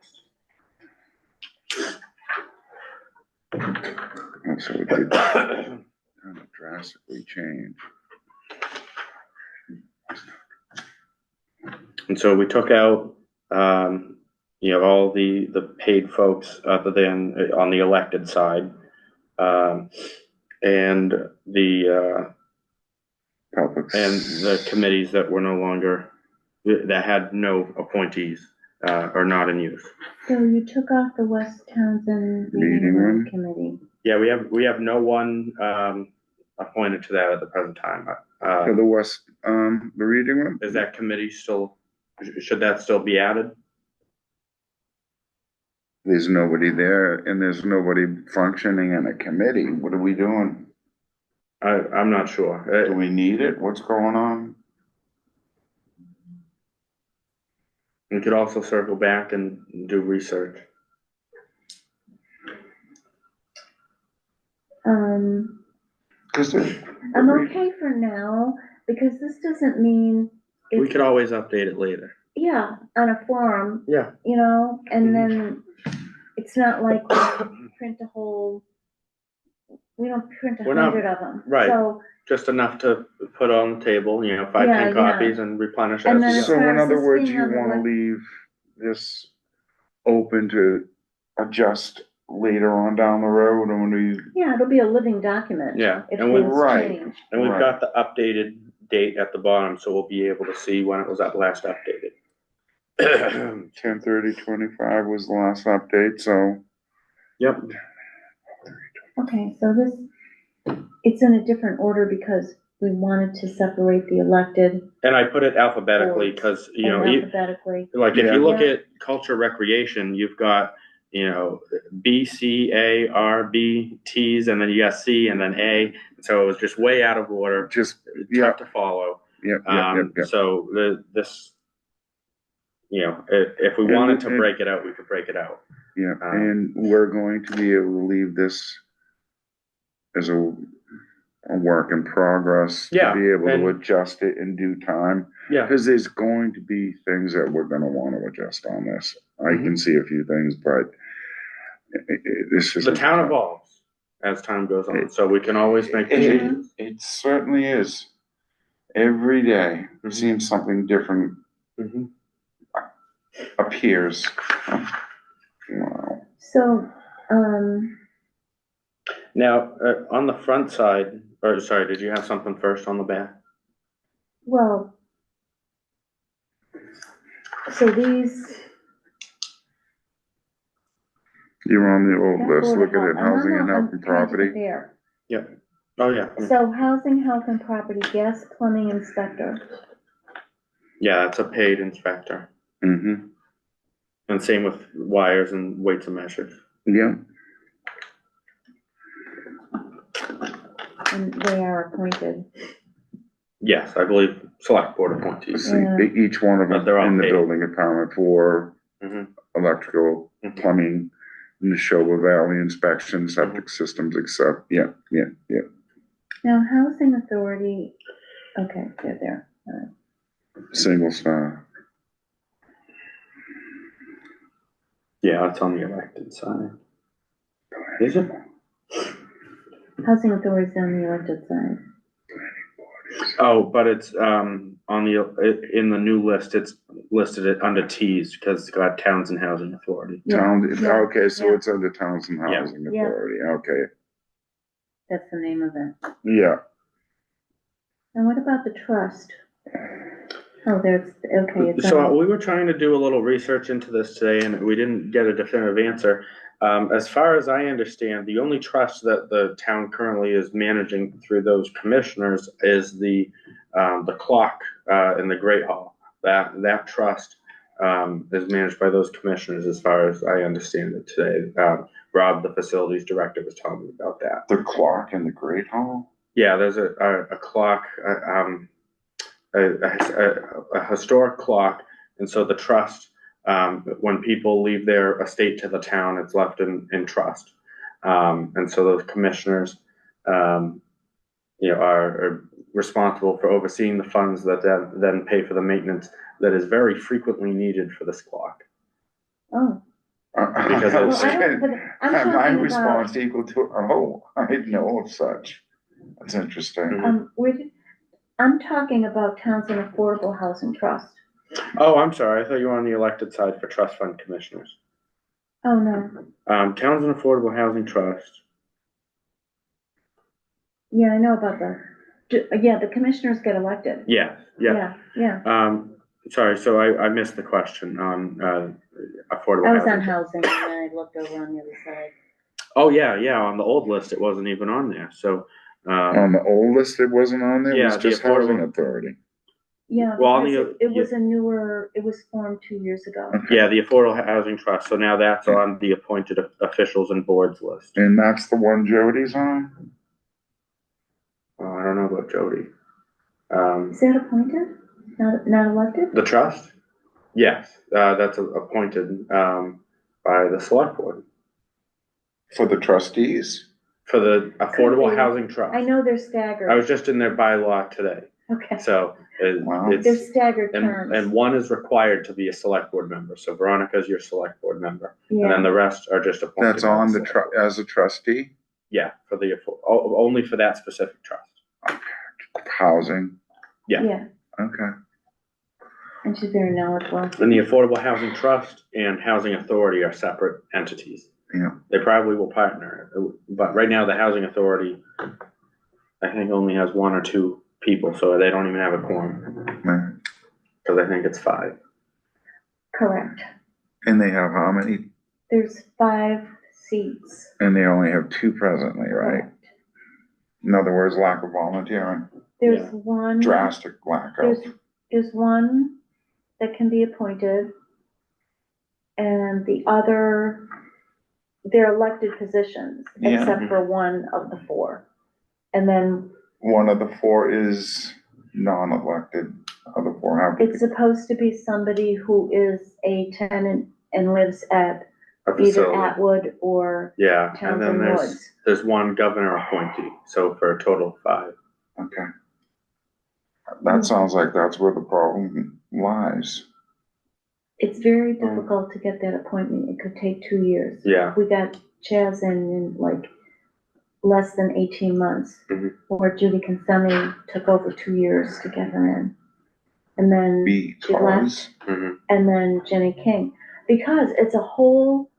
Oh, so it did kind of drastically change. And so we took out, all the paid folks other than on the elected side. And the committees that were no longer, that had no appointees, or not in use. so you took off the West Townsend Reading Reading room? Room Committee. Yeah, we have no one, appointed to that at the present time. For the West, the reading room? Is that committee still, should that still be added? There's nobody there and there's nobody functioning in a committee. What are we doing? I'm not sure. Do we need it? What's going on? We could also circle back and do research. Cause I'm okay for now, because this doesn't mean. We could always update it later. yeah, on a forum, Yeah, you know, and Mhm. then it's not like we print a whole, we don't print We're not- 100 of them. right. So, just enough to put on the table, you know, 5, 10 Yeah, yeah. copies and replenish And as then we as go. So far in as other this words, being you on the wanna web- leave this open to adjust later on down the road, or when you, yeah, it'll be a living document. Yeah, If and we- things Right. change. And we've Right. got the updated date at the bottom, so we'll be able to see when it was at last updated. 10/30/25 was the last update, so. Yep, Okay, so this, it's in a different order because we wanted to separate the elected and I put it alphabetically, Boards cause, you and know, alphabetically. like, if Yeah. you look Yeah. at culture recreation, you've got, you know, B, C, A, R, B, T's, and then you got C, and then A, so it was just way out of order, Just, yeah, tough to follow. yeah. So this, you know, if we And- wanted to and- break it out, we could break it out. Yeah, and we're going to be able to leave this as a work in progress. Yeah, To be able to and- adjust it in due time, Yeah, cause there's going to be things that we're gonna wanna adjust on this. I Mm-hmm. can see a few things, but this is. the town evolves as time goes on, so we can always make the changes. It certainly is. Every day, it Mhm. seems something different Mhm. appears. Wow. So, Now, on the front side, or sorry, did you have something first on the back? well, so these. You're on the old that list, Board of looking Health- at housing and I'm health and trying to property. compare. Oh, yeah, So housing, health and property, gas, plumbing inspector. yeah, it's a paid inspector, Mm-hmm, and same with wires and weights and measures. yeah, And they are appointed. Yes, I believe select board appointees. see, Yeah. each one of But them they're all in the paid. building department for Mhm. electrical, Mhm. plumbing, Neshoba Valley inspection, septic systems, except, yeah. Now, housing authority, okay, they're there. Single star. Yeah, it's on the elected side. Is it? Housing authority's on the elected side. Oh, but it's, on the, in the new list, it's listed it under T's, because it's got Towns and Housing Authority. Yeah, Town, yeah, okay, so yeah. it's under Towns and Yeah. Housing Yeah. Authority, okay, That's the name of it. yeah. And what about the trust? Oh, there's, okay, it's So on, we were trying to do a little research into this today, and we didn't get a definitive answer. As far as I understand, the only trust that the town currently is managing through those commissioners is the clock in the Great Hall. That trust is managed by those commissioners, as far as I understand it today. Rob, the facilities director, was telling me about that. The clock in the Great Hall? Yeah, there's a clock, a historic clock, and so the trust, when people leave their estate to the town, it's left in trust. And so those commissioners, you know, are responsible for overseeing the funds that then pay for the maintenance that is very frequently needed for this clock. oh. Because Well, it's- I don't, but I'm My talking response about, equal to, oh, I didn't know of such. That's interesting. Mhm. I'm talking about Townsend Affordable Housing Trust. Oh, I'm sorry, I thought you were on the elected side for trust fund commissioners. Oh, no, Townsend Affordable Housing Trust. yeah, I know about the commissioners get elected. Yeah. Yeah, Sorry, so I missed the question on, affordable I was on housing. housing and then I looked over on the other side. Oh, yeah, on the old list, it wasn't even on there, so, On the old list, it wasn't on there, it was Yeah, the just Housing affordable- Authority. Yeah, Well, on because the- it was a newer, it was formed 2 years ago. yeah, the Affordable Housing Trust, so now that's on the appointed officials and boards list. And that's the one Jody's on? Oh, I don't know about Jody. Is that appointed? Not elected? The trust? Yes, that's appointed, by the select board For the trustees? for the Affordable be. Housing Trust. I know they're staggered. I was just in their bylaw today. Okay, So Wow. it's, they're staggered and terms. one is required to be a select board member. So Veronica's your select board member. And then Yeah, the rest are just appointed. That's by on the select board. as a trustee, Yeah, for the, only for that specific trust. housing, Yeah. yeah, okay. and she's very knowledgeable. And the Affordable Housing Trust and Housing Authority are separate entities. Yeah. They probably will partner, but right now the Housing Authority, I think, only has one or two people, so they don't even have a quorum, Right. because I think it's 5. Correct. And they have how many? There's 5 seats. And they only have 2 presently, right? Correct. In other words, lack of volunteering, There's Yeah. one. drastic lack of. There's one that can be appointed, and the other, they're elected positions, Yeah. except for one of the 4. And then One of the 4 is non-elected, other 4 have. it's supposed to be somebody who is a tenant and lives at A either facility. Atwood or Yeah, and Townsend then Woods. there's one governor appointee, so for a total of 5. Okay. That sounds like that's where the problem lies. It's very difficult to get that appointment. It could take 2 years. Yeah, We got Chaz in like less than 18 months, Mhm. where Judy Consemi took over 2 years to get her in. And then Because, mhm. and then Jenny King, because it's a whole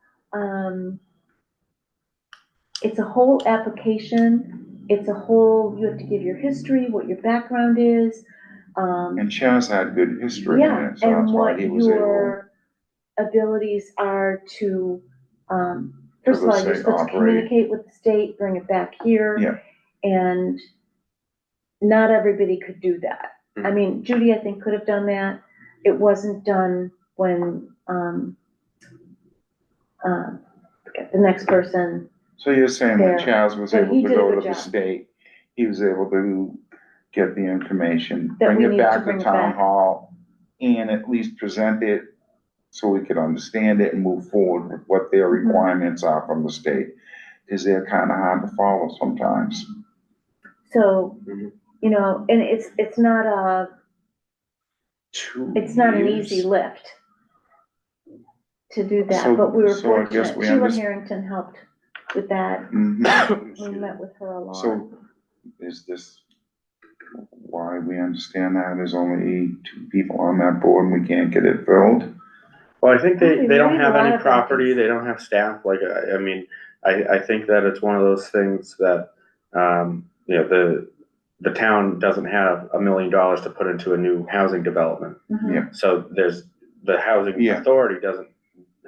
application. It's a whole, you have to give your history, what your background is. and Chaz had good history in Yeah, it, so and that's why what he was able. your abilities are to, first of the all, you're state supposed to operate. communicate with the state, bring it back here. Yeah. And not everybody could do that. I Mhm. mean, Judy, I think, could have done that. It wasn't done when, forget the next person. So you're saying when There. Chaz was But able he to did a go good to the job. state, he was able to get the information, That bring we it need to back bring to it town back. hall, and at least present it so we could understand it and move forward with what their Mhm. requirements are from the state. Cause they're kinda hard to follow sometimes. So, Mhm. you know, and it's not an 2 easy years? lift to do that, So- but we were so I guess fortunate. we Sheila underst- Harrington helped with that. Mhm. We met with her a lot. So is this why we understand that there's only 2 people on that board and we can't get it filled? Well, I think Well, they don't read a have lot any of property, vacancies. they don't have staff, like, I mean, I think that it's one of those things that, you know, the town doesn't have $1 million to put into a new housing development. Mhm. Yeah. So the housing Yeah. authority doesn't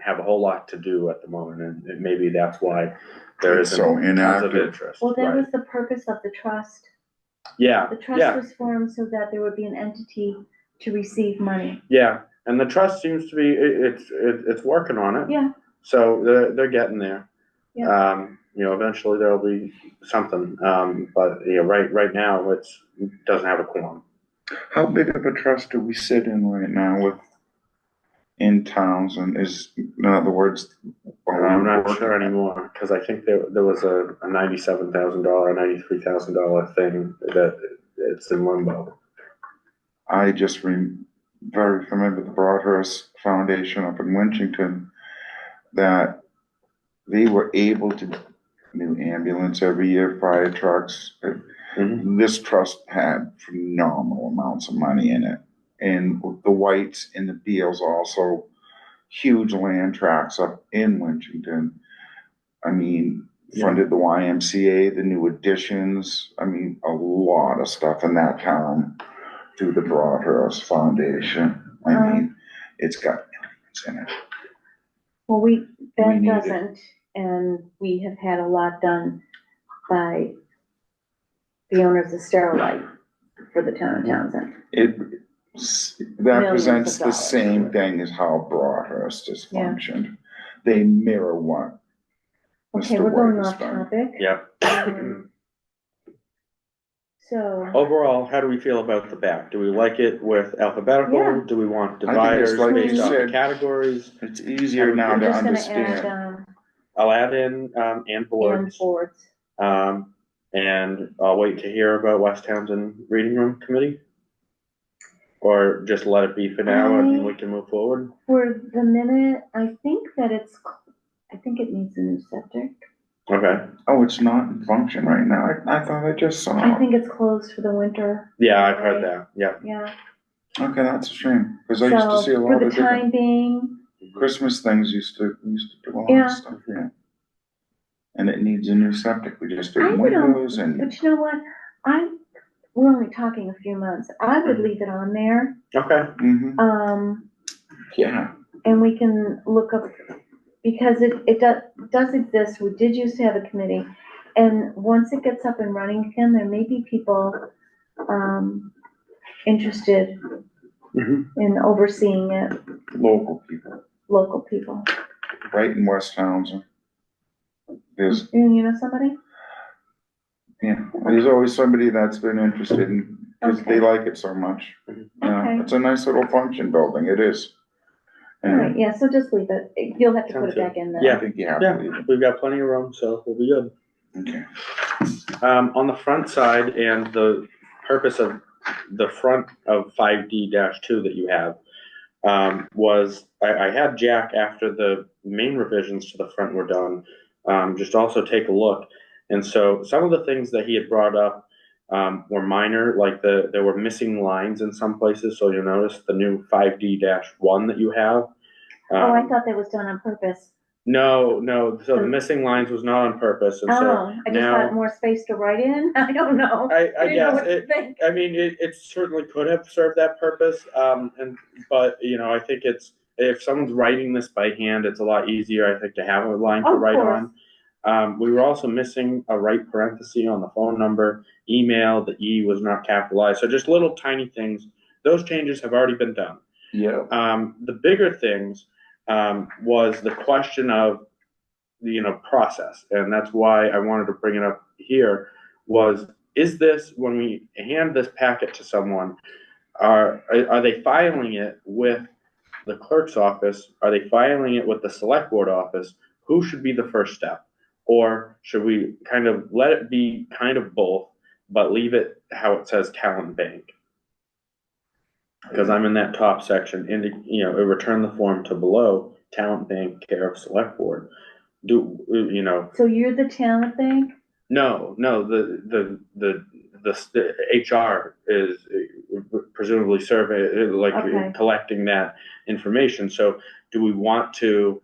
have a whole lot to do at the moment, and maybe that's why there It's isn't so tons of inactive. interest. Well, that Right. was the purpose of the trust. Yeah, The trust yeah, was formed so that there would be an entity to receive money. yeah, and the trust seems to be, it's working on it. Yeah, So they're getting there. Yeah. You know, eventually there'll be something, but, you know, right now, it doesn't have a quorum. How big of a trust do we sit in right now with, in towns, and is, in other words? I'm not sure anymore, cause I think there was a $97,000, $93,000 thing that it's in limbo. I just very familiar with the Broadhurst Foundation up in Winchton, that they were able to new ambulance every year, fire trucks. Mhm. This trust had phenomenal amounts of money in it. And the Whites and the Beals also, huge land tracts up in Winchton. I mean, funded the YMCA, the new additions, I mean, a lot of stuff in that town through the Broadhurst Foundation. I mean, it's got millions in it. well, We Ben need it. doesn't, and we have had a lot done by the owners of Sterilite for the town of Townsend. That Millions presents of the dollars. same thing as how Broadhurst has Yeah. functioned. They mirror what Okay, Mr. we're going White has off done. topic. Yep. So, Overall, how do we feel about the back? Do we like it with alphabetical? Yeah. Do we want I think it's dividers like based you on the said. categories? It's easier now I'm to just gonna understand. add, I'll add in, and and boards, boards. and I'll wait to hear about West Townsend Reading Room Committee. Or just let it be for now and we can move forward? For the minute, I think that I think it needs a new septic. Okay, Oh, it's not in function right now. I thought I just saw I it. think it's closed for the winter. yeah, I've heard that, yeah. Yeah. Okay, that's a shame, because I used to see a So lot for of the time different being, Christmas things used to do a lot Yeah. of stuff, yeah. And it needs a new septic. We just I did would, windows and, but you know what? We're only talking a few months. I would Mhm. leave it on there. Okay, yeah, And we can look up, because it does exist. We did used to have a committee. And once it gets up and running again, there may be people, interested Mhm. in overseeing it, local people, local people. right in West Townsend. There's, You know somebody? yeah, there's always somebody that's been interested in, because Okay. they like it so much. Mhm. Okay. It's a nice little function building, it is. All right, And yeah, so just leave it. You'll have to put Sounds it back in there. I think you have to Yeah, leave it. we've got plenty of room, so we'll be good. Okay. On the front side, and the purpose of the front of 5D-2 that you have, was, I had Jack, after the main revisions to the front were done, just also take a look. And so some of the things that he had brought up, were minor, like there were missing lines in some places, so you'll notice the new 5D-1 that you have. Oh, I thought that was done on purpose. No, so the missing lines was not on purpose, and so Oh, I just now. thought more space to write in. I don't know. I didn't know guess what to think. I mean, it certainly could have served that purpose, but, I think if someone's writing this by hand, it's a lot easier, I think, to have a line to Of write course. on. We were also missing a right parenthesis on the phone number, email, the E was not capitalized, so just little tiny things. Those changes have already been done. Yeah, The bigger things, was the question of, process, and that's why I wanted to bring it up here, is this, when we hand this packet to someone, are they filing it with the clerk's office? Are they filing it with the select board office? Who should be the first step? Or should we kind of let it be kind of both, but leave it how it says talent bank? Because I'm in that top section, return the form to below, talent bank, care of select board. So you're the talent bank? No, the HR is presumably Okay. collecting that information. So do we want to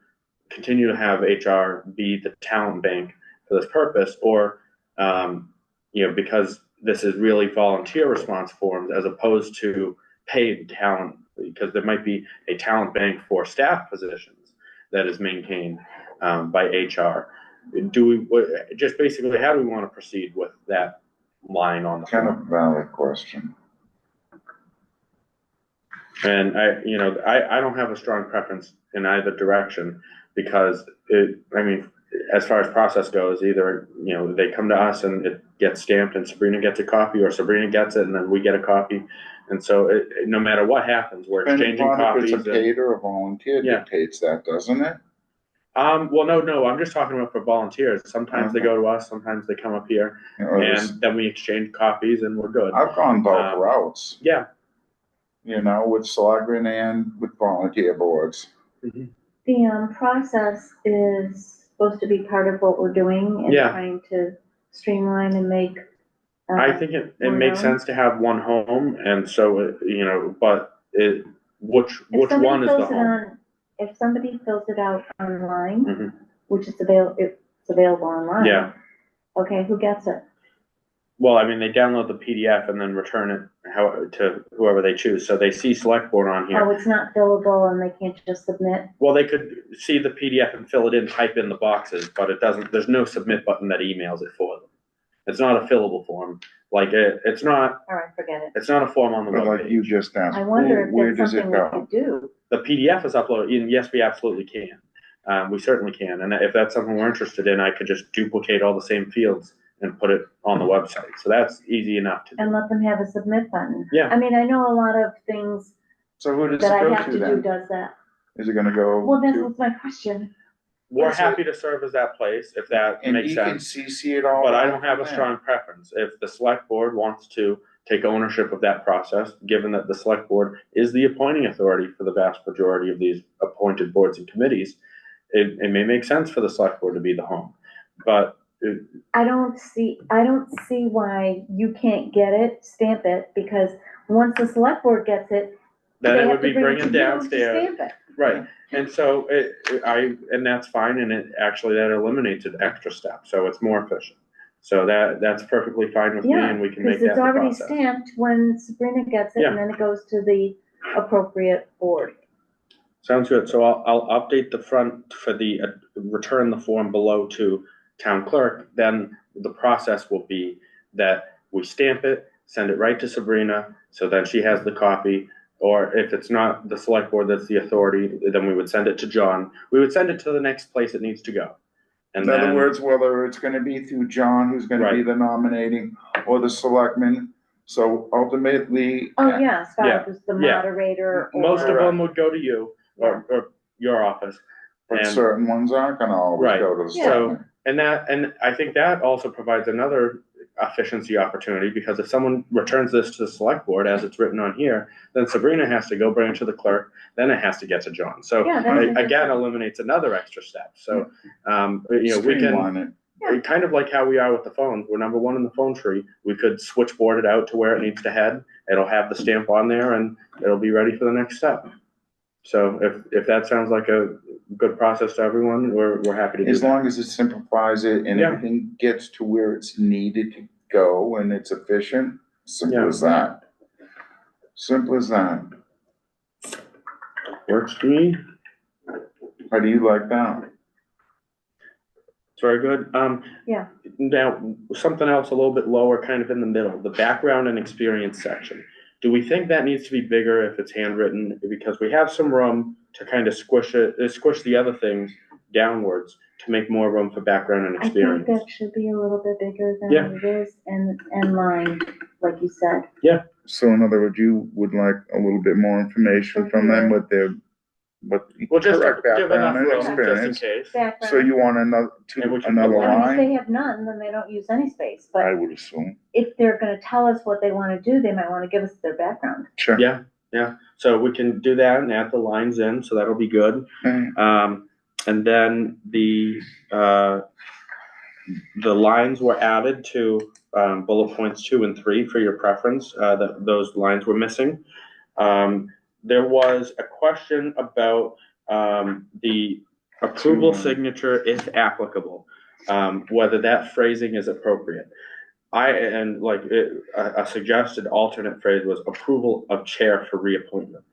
continue to have HR be the talent bank for this purpose? Or, because this is really volunteer response forms as opposed to paid talent, because there might be a talent bank for staff positions that is maintained, by HR. Just basically, how do we want to proceed with that line on the kind form? of valid question. And I don't have a strong preference in either direction, because as far as process goes, either, they come to us and it gets stamped and Sabrina gets a copy, or Sabrina gets it and then we get a copy. And so no matter what happens, we're Depending exchanging upon if copies. it's a paid or a volunteer Yeah. dictates that, doesn't it? Well, no, I'm just talking about for volunteers. Sometimes they go to us, sometimes they come up here, and then we exchange copies and we're good. I've gone both routes. Yeah. With Selectmen and with volunteer boards. The process is supposed to be part of what we're doing and Yeah. trying to streamline and make. I think it more makes known. sense to have one home, and so, but which If somebody one is fills the it home? on, if somebody fills it out online, Mhm. which is it's available online. Yeah, Okay, who gets it? well, they download the PDF and then return it to whoever they choose, so they see select board on Oh, here. it's not fillable and they can't just submit? Well, they could see the PDF and fill it in, type in the boxes, but there's no submit button that emails it for them. It's not a fillable form, it's not. All right, forget it. It's not a form on the But like you webpage. just asked, I wonder where if does that's it something we go? could do. The PDF is uploaded, and yes, we absolutely can. We certainly can, and if that's something we're interested in, I could just duplicate all the same fields and put it on the website, so that's easy enough to do. And let them have a submit button. Yeah. I know a lot of things So who does it that I go have to to do then? does that. Is it gonna go Well, that to, was my question. We're That's it. happy to serve as that place, if that and makes he can sense, CC it all? but I out don't have a from strong preference. If the select board wants to take ownership of that process, given that the select board is the appointing authority for the vast majority of these appointed boards and committees. It may make sense for the select board to be the home, but I don't see why you can't get it, stamp it, because once the select board gets it, then they it have would to be bring it bringing to you to downstairs. stamp it. Right, and so and that's fine, and it actually, that eliminates an extra step, so it's more efficient. So that's perfectly fine with me, Yeah, and we can make because that it's the already process. stamped when Sabrina gets it, Yeah. and then it goes to the appropriate board. Sounds good, so I'll update the front for the, return the form below to town clerk, then the process will be that we stamp it, send it right to Sabrina, so then she has the copy. Or if it's not the select board that's the authority, then we would send it to John. We would send it to the next place it needs to go. And In other then, words, whether it's gonna be through John, who's gonna be Right. the nominating, or the selectman, so ultimately. Oh, yeah, as far Yeah, as the yeah. moderator or. most of them would go to you or your office. But And- certain ones aren't gonna always Right. go to the Yeah. selectman. And I think that also provides another efficiency opportunity, because if someone returns this to the select board as it's written on here, then Sabrina has to go bring it to the clerk, then it has to get to John. So Yeah, that's again, interesting. eliminates another extra step. So, we can, Streamline it. kind of like how we are with the phones, we're number one in the phone tree. We could switchboard it out to where it needs to head. It'll have the stamp on there and it'll be ready for the next step. So if that sounds like a good process to everyone, we're happy to do As that. long as it simplifies it and Yeah. everything gets to where it's needed to go and it's efficient, simple Yeah. as that. Simple as that. Works for me. How do you like that? It's very good. Yeah. Now, something else a little bit lower, kind of in the middle, the background and experience section. Do we think that needs to be bigger if it's handwritten? Because we have some room to kind of squish the other things downwards to make more room for background and I think experience. that should be a little bit bigger than Yeah. it is, and lined, like you said. So in other words, you would like a little bit more information from them with their, with Well, just correct give enough background and room just in experience. case. Background. So you want another, And we can another put I mean, if line, they have none, then they don't use any space, I but would assume. if they're gonna tell us what they wanna do, they might wanna give us their background. Sure. Yeah, so we can do that and add the lines in, so that'll be good. Okay. And then the lines were added to, bullet points 2 and 3 for your preference, those lines were missing. There was a question about, the approval signature if applicable, whether that phrasing is appropriate. A suggested alternate phrase was approval of chair for reappointment.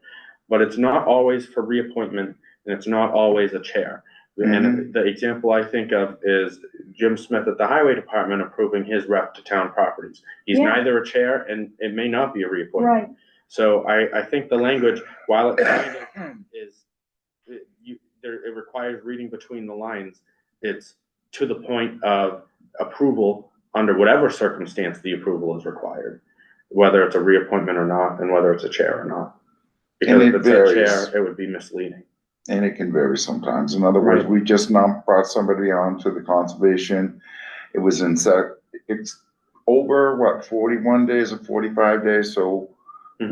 But it's not always for reappointment, and it's not always a chair. And the example I think of is Jim Smith at the Highway Department approving his rep to town properties. He's Yeah. neither a chair and it may not be a reappointment. Right, So I think the language, while it kind of is, it requires reading between the lines, it's to the point of approval under whatever circumstance the approval is required, whether it's a reappointment or not, and whether it's a chair or not. Because And if it it's a varies. chair, it would be misleading. And it can vary sometimes. In other words, Right. we just now brought somebody on to the conservation. It was it's over, what, 41 days or 45 days, so Mhm.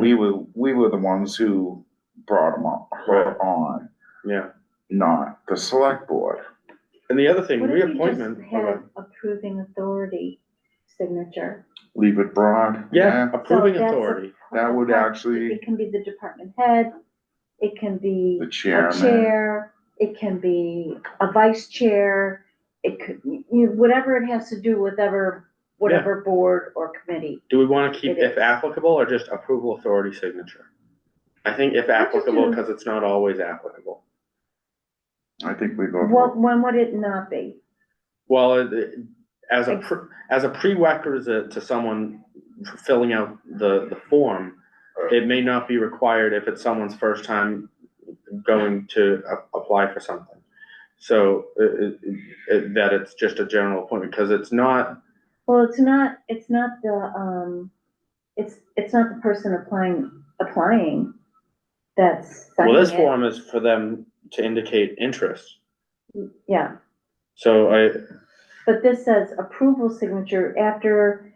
we were the ones who brought them on, her on, Yeah. not the select board. And the other thing, what if you just reappointment. had approving authority signature? Leave it broad. Yeah, approving So that's a- authority. That would actually- It can be the department head, it can be The a chairman. chair, it can be a vice chair, it could, whatever it has to do with whatever board or committee. Do we want to keep It if is. applicable or just approval authority signature? I think if applicable, because it's not always applicable. I think we go. When would it not be? Well, as a prerequisite to someone filling out the form, it may not be required if it's someone's first time going to apply for something. So that it's just a general appointment, because it's not. Well, it's not the, it's not the person applying that's Well, this signing it. form is for them to indicate interest. Yeah, So but this says approval signature after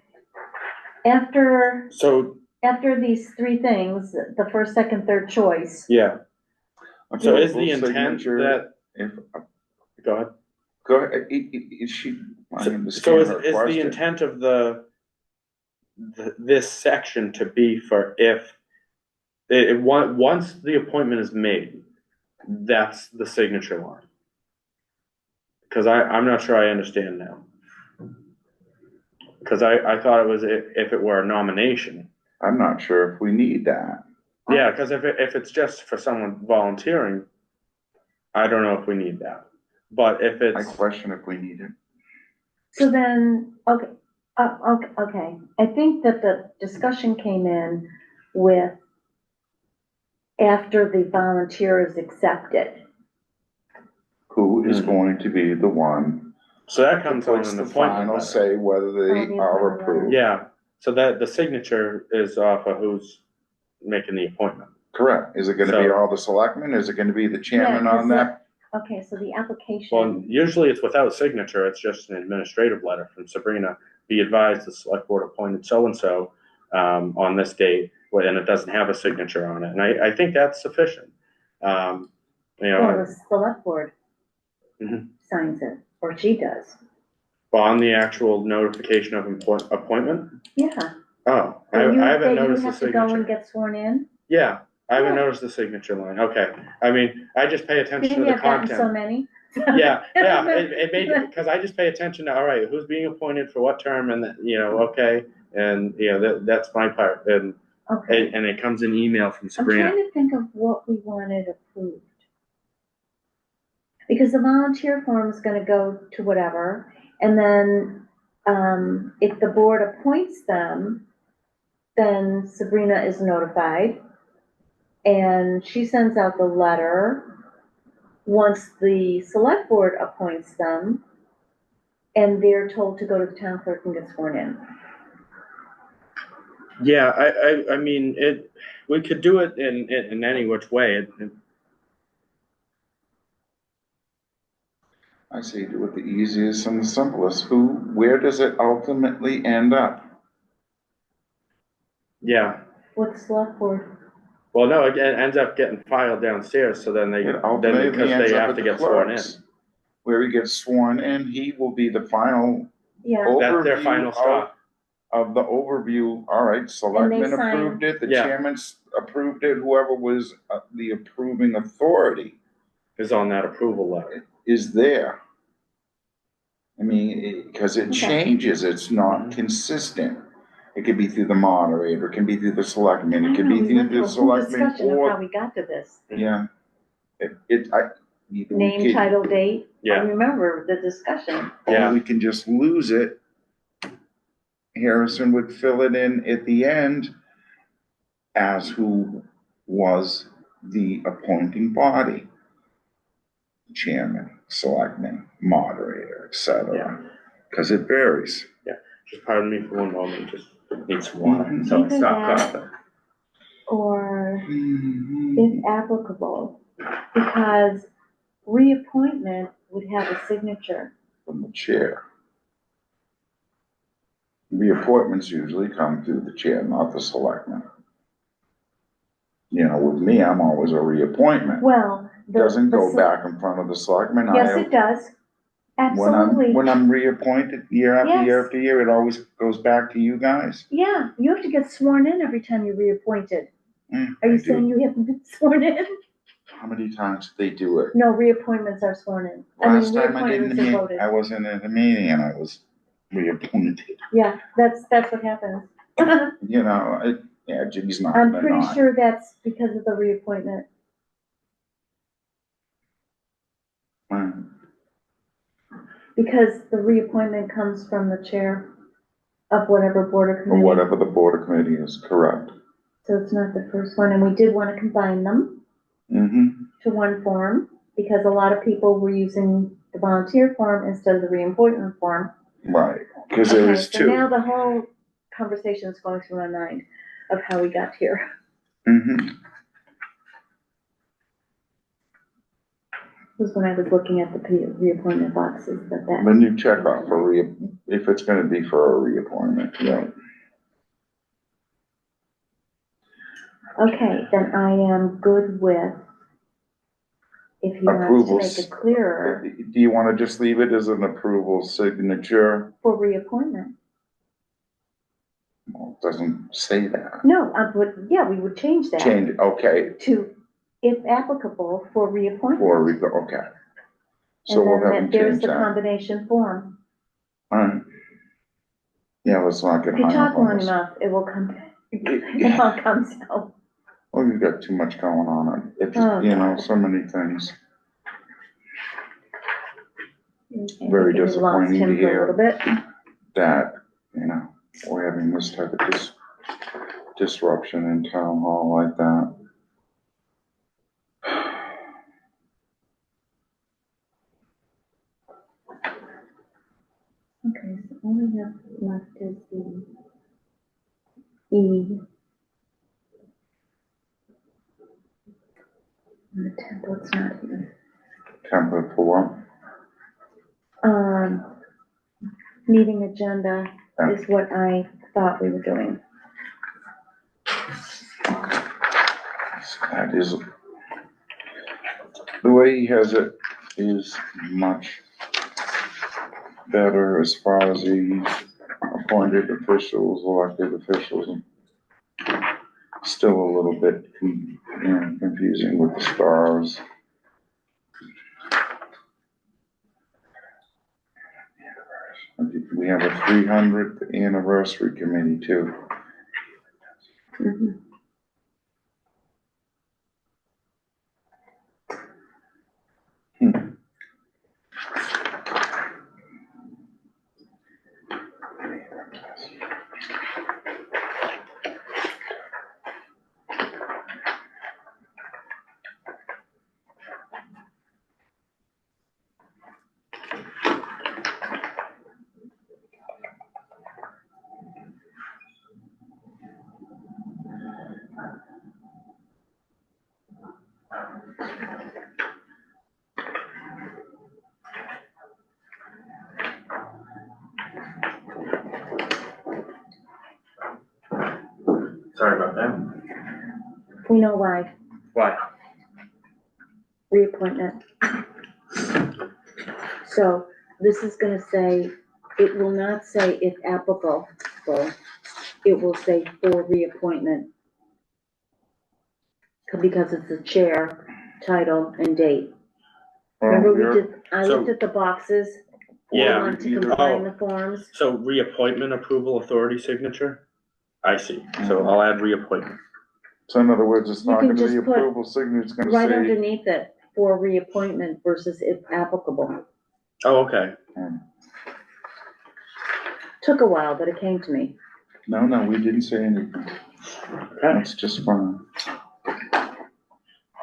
After, So, after these three things, the first, second, third choice, yeah, so is the Approval, intent signature, that, if, go ahead. go ahead, is she, I So understand her is the question. intent of this section to be for if, once the appointment is made, that's the signature line? Cause I'm not sure I understand now. Cause I thought it was if it were a nomination. I'm not sure if we need that. Yeah, cause if it's just for someone volunteering, I don't know if we need that. But if I it's, question if we need it. so then, okay, okay. I think that the discussion came in with after the volunteer is accepted. Who is Mhm. going to be the one so that that comes on puts an the appointment final letter. say whether Oh, they the are appointment letter. approved? Yeah, so that the signature is off of who's making the appointment. Correct. Is it gonna be So- all the selectmen? Is it gonna be the Yeah, chairman 'cause on that? Okay, so the Well, application, usually it's without signature, it's just an administrative letter from Sabrina. Be advised, the select board appointed so-and-so, on this date, and it doesn't have a signature on it, and I think that's sufficient. You well, know, the select board Mhm. signs it, or she does. on the actual notification of appointment? Yeah. Oh, I That you haven't noticed the have to go and signature. get sworn in? Yeah, I haven't Yeah. noticed the signature line, okay. I mean, I just pay attention to Maybe the I've gotten so content. many. Yeah, it made, because I just pay attention to, all right, who's being appointed for what term, and, okay, and, that's my part, and Okay, it comes in email from I'm Sabrina. trying to think of what we wanted approved. Because the volunteer form is gonna go to whatever, and then, if the board appoints them, then Sabrina is notified. And she sends out the letter once the select board appoints them, and they're told to go to the town clerk and get sworn in. Yeah, I mean, we could do it in any which way, I say do it the easiest and the simplest. Where does it ultimately end up? yeah. What's select board? Well, no, it ends up getting filed downstairs, so then It ultimately because ends they up have at to the get sworn in. clerk's. Where he gets sworn in, he will be the final Yeah, That's their overview final stop. of the overview. All right, selectmen sign- approved it, the Yeah. chairman's approved it, whoever was the approving authority Is on that approval letter. is there. I mean, because it Okay. changes, it's not Mhm. consistent. It could be through the moderator, it can be through the selectmen, I it could know, be we through went through the a whole selectmen discussion of how or, we got to this. yeah. Either we Name, could- title, date, I Yeah, remember the discussion. Yeah. Or we can just lose it. Harrison would fill it in at the end as who was the appointing body. Chairman, selectman, moderator, et cetera. Because it varies. just pardon me for one moment, just need some water, Mhm. so I Either stop that- coughing. Or Mhm. if applicable, because reappointment would have a signature. From the chair. Reappointments usually come through the chair, not the selectman. With me, I'm always a reappointment. Well, Doesn't go back in front of the selectman. Yes, it does. Absolutely. When I'm reappointed year after year Yes. after year, it always goes back to you guys? Yeah, you have to get sworn in every time you're reappointed. Are I you do. saying you haven't been sworn in? How many times did they do it? No, reappointments are sworn in. Last time I didn't Reappointments are meet, voted. I wasn't at a meeting and I was reappointed. Yeah, that's what happens. Jimmy's not I'm gonna pretty not. sure that's because of the reappointment. Mm. Because the reappointment comes from the chair of whatever board or Or committee. whatever the board or committee is, correct. So it's not the first one, and we did want to combine them Mm-hmm. to one form, because a lot of people were using the volunteer form instead of the reappointment form. Right, because Okay, there's so now two. the whole conversation is going through my mind of how we got here. Mm-hmm. Was when I was looking at the reappointment boxes, that. Then you check off if it's gonna be for a reappointment, right? Okay, then I am good with, if you want to Approvals. make it clearer, Do you wanna just leave it as an approval signature? for reappointment. Well, it doesn't say that. No, yeah, we would change that Change, it, okay, to, if applicable, for reappointment. before we go, okay. So And we'll then have them there's change the that. combination form. Alright. Yeah, let's not get If you hung up talk on long this. enough, it will come, it all comes out. Well, you've got too much going on, it's, Oh, you know, God. so many things. Okay, Very we lost disappointing him to for hear. a little bit. That, you know, we're having this type of disruption in town hall like that. Okay, so all we have left is the E. And the template's not here. Template for Meeting agenda Yeah. is what I thought we were doing. what? That is, the way he has it is much better as far as the appointed officials, elected officials. And still a little bit, confusing with the stars. We have a 300th anniversary committee too. Mhm. Sorry about that. We know why, Why? reappointment. So this is gonna say, it will not say if applicable, it will say for reappointment. Because it's the chair, title, and date. Remember I So- looked at the boxes, the Yeah. one to either- combine the forms. So reappointment approval authority signature? I see. So I'll add reappointment. So in other words, it's You not can gonna be just put approval signature, it's gonna Right say, underneath it, for reappointment versus if applicable. Oh, okay. Took a while, but it came to me. no, we didn't say anything. Okay. That's just fine.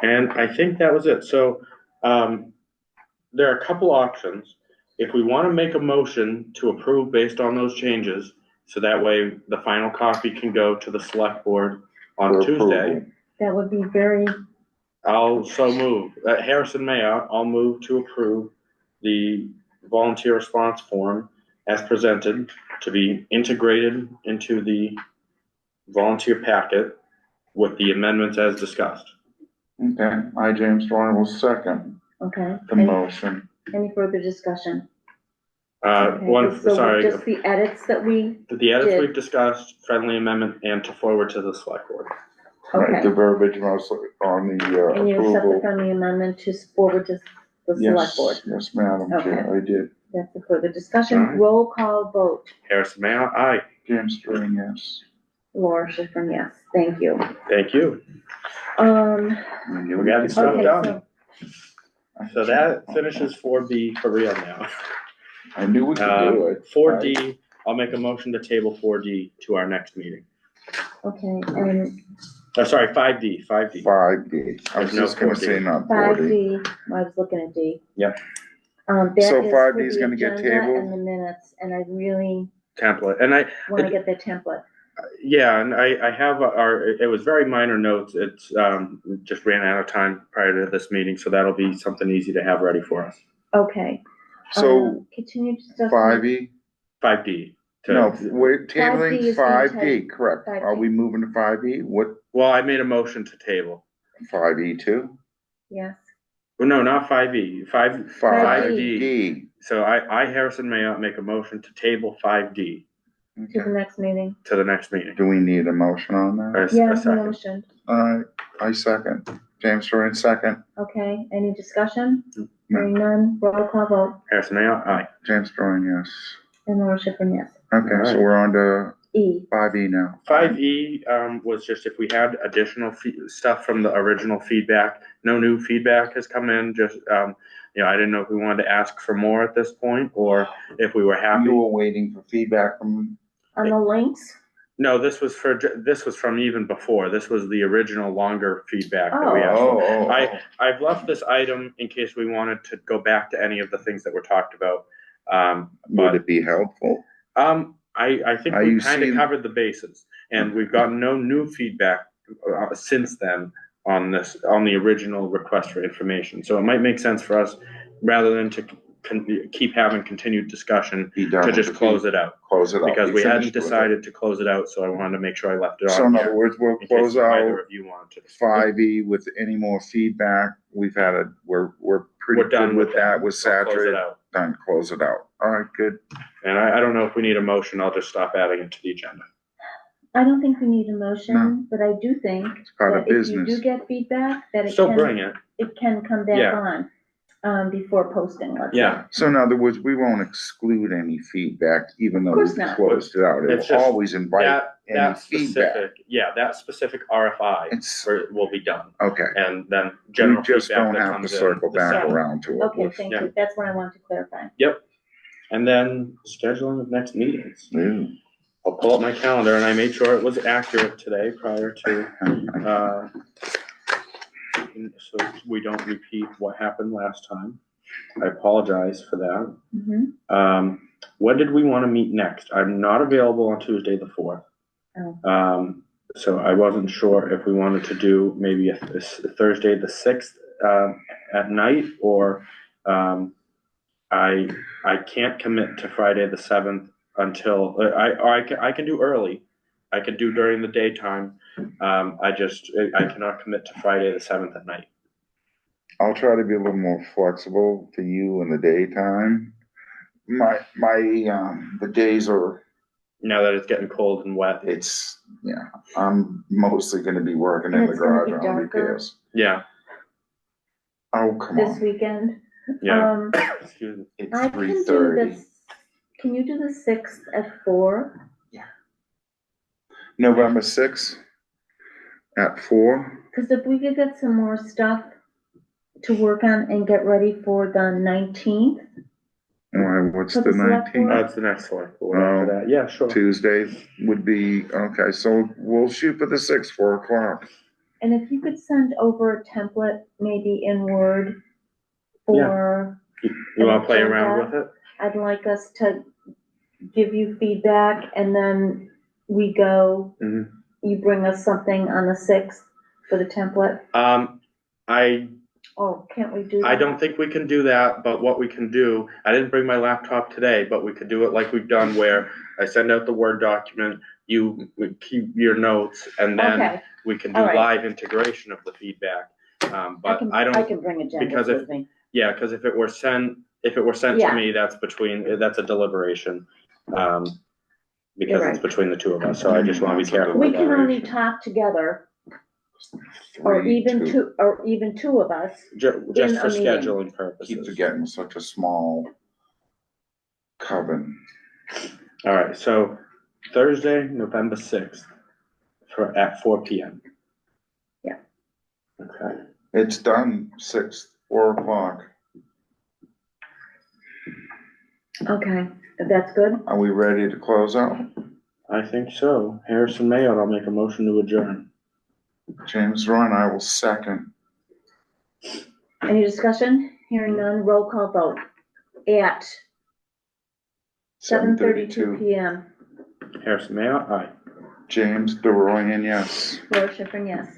And I think that was it. So, there are a couple options. If we want to make a motion to approve based on those changes, so that way the final copy can go to the select board on For Tuesday, approval. That would be very, I'll so move. Harrison Mayor, I'll move to approve the volunteer response form as presented to be integrated into the volunteer packet with the amendments as discussed. Okay, I, James Dorner, will second okay. the motion. Any further discussion? Okay, One, so sorry, just the edits that we, the edits did. we've discussed, friendly amendment, and to forward to the select board. Right, the okay. verbiage mostly on the And you accept the approval. friendly amendment to forward to the select board? Yes, Madam Chair, I did. That's the further discussion. Alright. Roll call vote. Harrison Mayor, aye. James Dorner, yes. Laura Schifrin, yes. Thank you. Thank you. We We got the stuff Okay, done. so So that finishes 4B for real now. I knew we could do it. 4D, I'll make a motion to table 4D to our next meeting. Okay, and Sorry, 5D. 5D. I was There's no just gonna 4D. say not 5D, 40. I was looking at D. Yep. That So is 5D for is the gonna get agenda tabled? and the minutes, and I really Template, and wanna get the template. yeah, and I have it was very minor notes. It's, just ran out of time prior to this meeting, so that'll be something easy to have ready for us. Okay. So Continue discussing. 5E? 5D. No, we're 5D tabling is being 5D, tabled. correct. Are 5D. we moving to 5E? What Well, I made a motion to table. 5E2? Yes, Well, no, not 5E, 5D. D. So I, Harrison Mayotte, make a motion to table 5D to the next meeting. to the next meeting. Do we need a motion on Or that? a Yeah, second. motion. I second. James Ryan, second. Okay, any discussion? No. Hearing none, roll call vote, Harrison Mayotte, aye. James Ryan, yes. and Laura Schiffern, yes. Okay, so Alright. we're on to E, 5E now. 5E, was just if we had additional stuff from the original feedback. No new feedback has come in, just, you know, I didn't know if we wanted to ask for more at this point, or if we were happy. You were waiting for feedback from, on the links? No, this was from even before. This was the original longer feedback that we asked for. oh. I've left this item in case we wanted to go back to any of the things that were talked about. Would But, it be helpful? I think Are we you kind of seeing- covered the bases, and we've gotten no new feedback since then on the original request for information. So it might make sense for us, rather than to keep having continued discussion, Be done to with just the close it out. Close it out. Because we Be hadn't finished with it. decided to close it out, so I wanted to make sure I left it So on in other here. words, we'll In case close out either of you wanted to. 5E with any more feedback. We've had we're pretty We're done good with with that, it. with I'll close it saturated. out. Done, close it out. All right, good. And I don't know if we need a motion, I'll just stop adding it to the agenda. I don't think we need a No. motion, but I do think It's part of that if you business. do get feedback, that Still bring it, it can come back Yeah. on, before posting, let's say. yeah. So in other words, we won't exclude any feedback, even though course we not. closed it out. It's It'll just always invite any That feedback. specific, that specific RFI It's, will be done. okay. And then We general just feedback don't that have to comes in. circle the back second. around to it. Okay, thank Yeah. you, that's what I wanted to clarify. And then scheduling of next meetings. Ew. I'll pull up my calendar, and I made sure it was accurate today prior to, so we don't repeat what happened last time. I apologize for that. Mhm. When did we want to meet next? I'm not available on Tuesday, the 4th. Oh. So I wasn't sure if we wanted to do maybe a Thursday, the 6th, at night, or, I can't commit to Friday, the 7th until, I can do early. I can do during the daytime. I cannot commit to Friday, the 7th at night. I'll try to be a little more flexible to you in the daytime. The days are, Now that it's getting cold and wet. I'm mostly gonna be working And in the it's gonna garage be on darker. repairs. Yeah, Oh, come This on. weekend. yeah. Excuse me. It's I can do 3:30. this, can you do the 6th at 4? November 6th at 4. Cause if we could get some more stuff to work on and get ready for the 19th. What's For the the select 19th? board? It's the next select board after that. Yeah, sure. Tuesday would be, okay, so we'll shoot for the 6th, 4 o'clock. And if you could send over a template, maybe in Word, for, You wanna play around with it? I'd like us to give you feedback, and then we go, Mhm. you bring us something on the 6th for the template. Oh, can't we do that? I don't think we can do that, but what we can do, I didn't bring my laptop today, but we could do it like we've done where I send out the Word document, you would keep your notes, and then Okay, we can do all right. live integration of the feedback. But I I don't, can bring agendas because if- with me. yeah, cause if it were sent to Yeah. me, that's a deliberation. Because You're it's right. between the two of us, so I just wanna be That's a careful. We with can that. only talk together, or 3, even 2. two of us. Just in for a meeting. scheduling Keep purposes. forgetting such a small coven. All right, so Thursday, November 6th, at 4 PM. Yeah. Okay, It's done, 6th, 4 o'clock. Okay, that's good. Are we ready to close out? I think so. Harrison Mayotte, I'll make a motion to adjourn. James Ryan, I will second. Any discussion? Hearing none, roll call vote at 7:32 PM. Harrison Mayotte, aye. James DeRoyan, yes. Laura Schiffern, yes.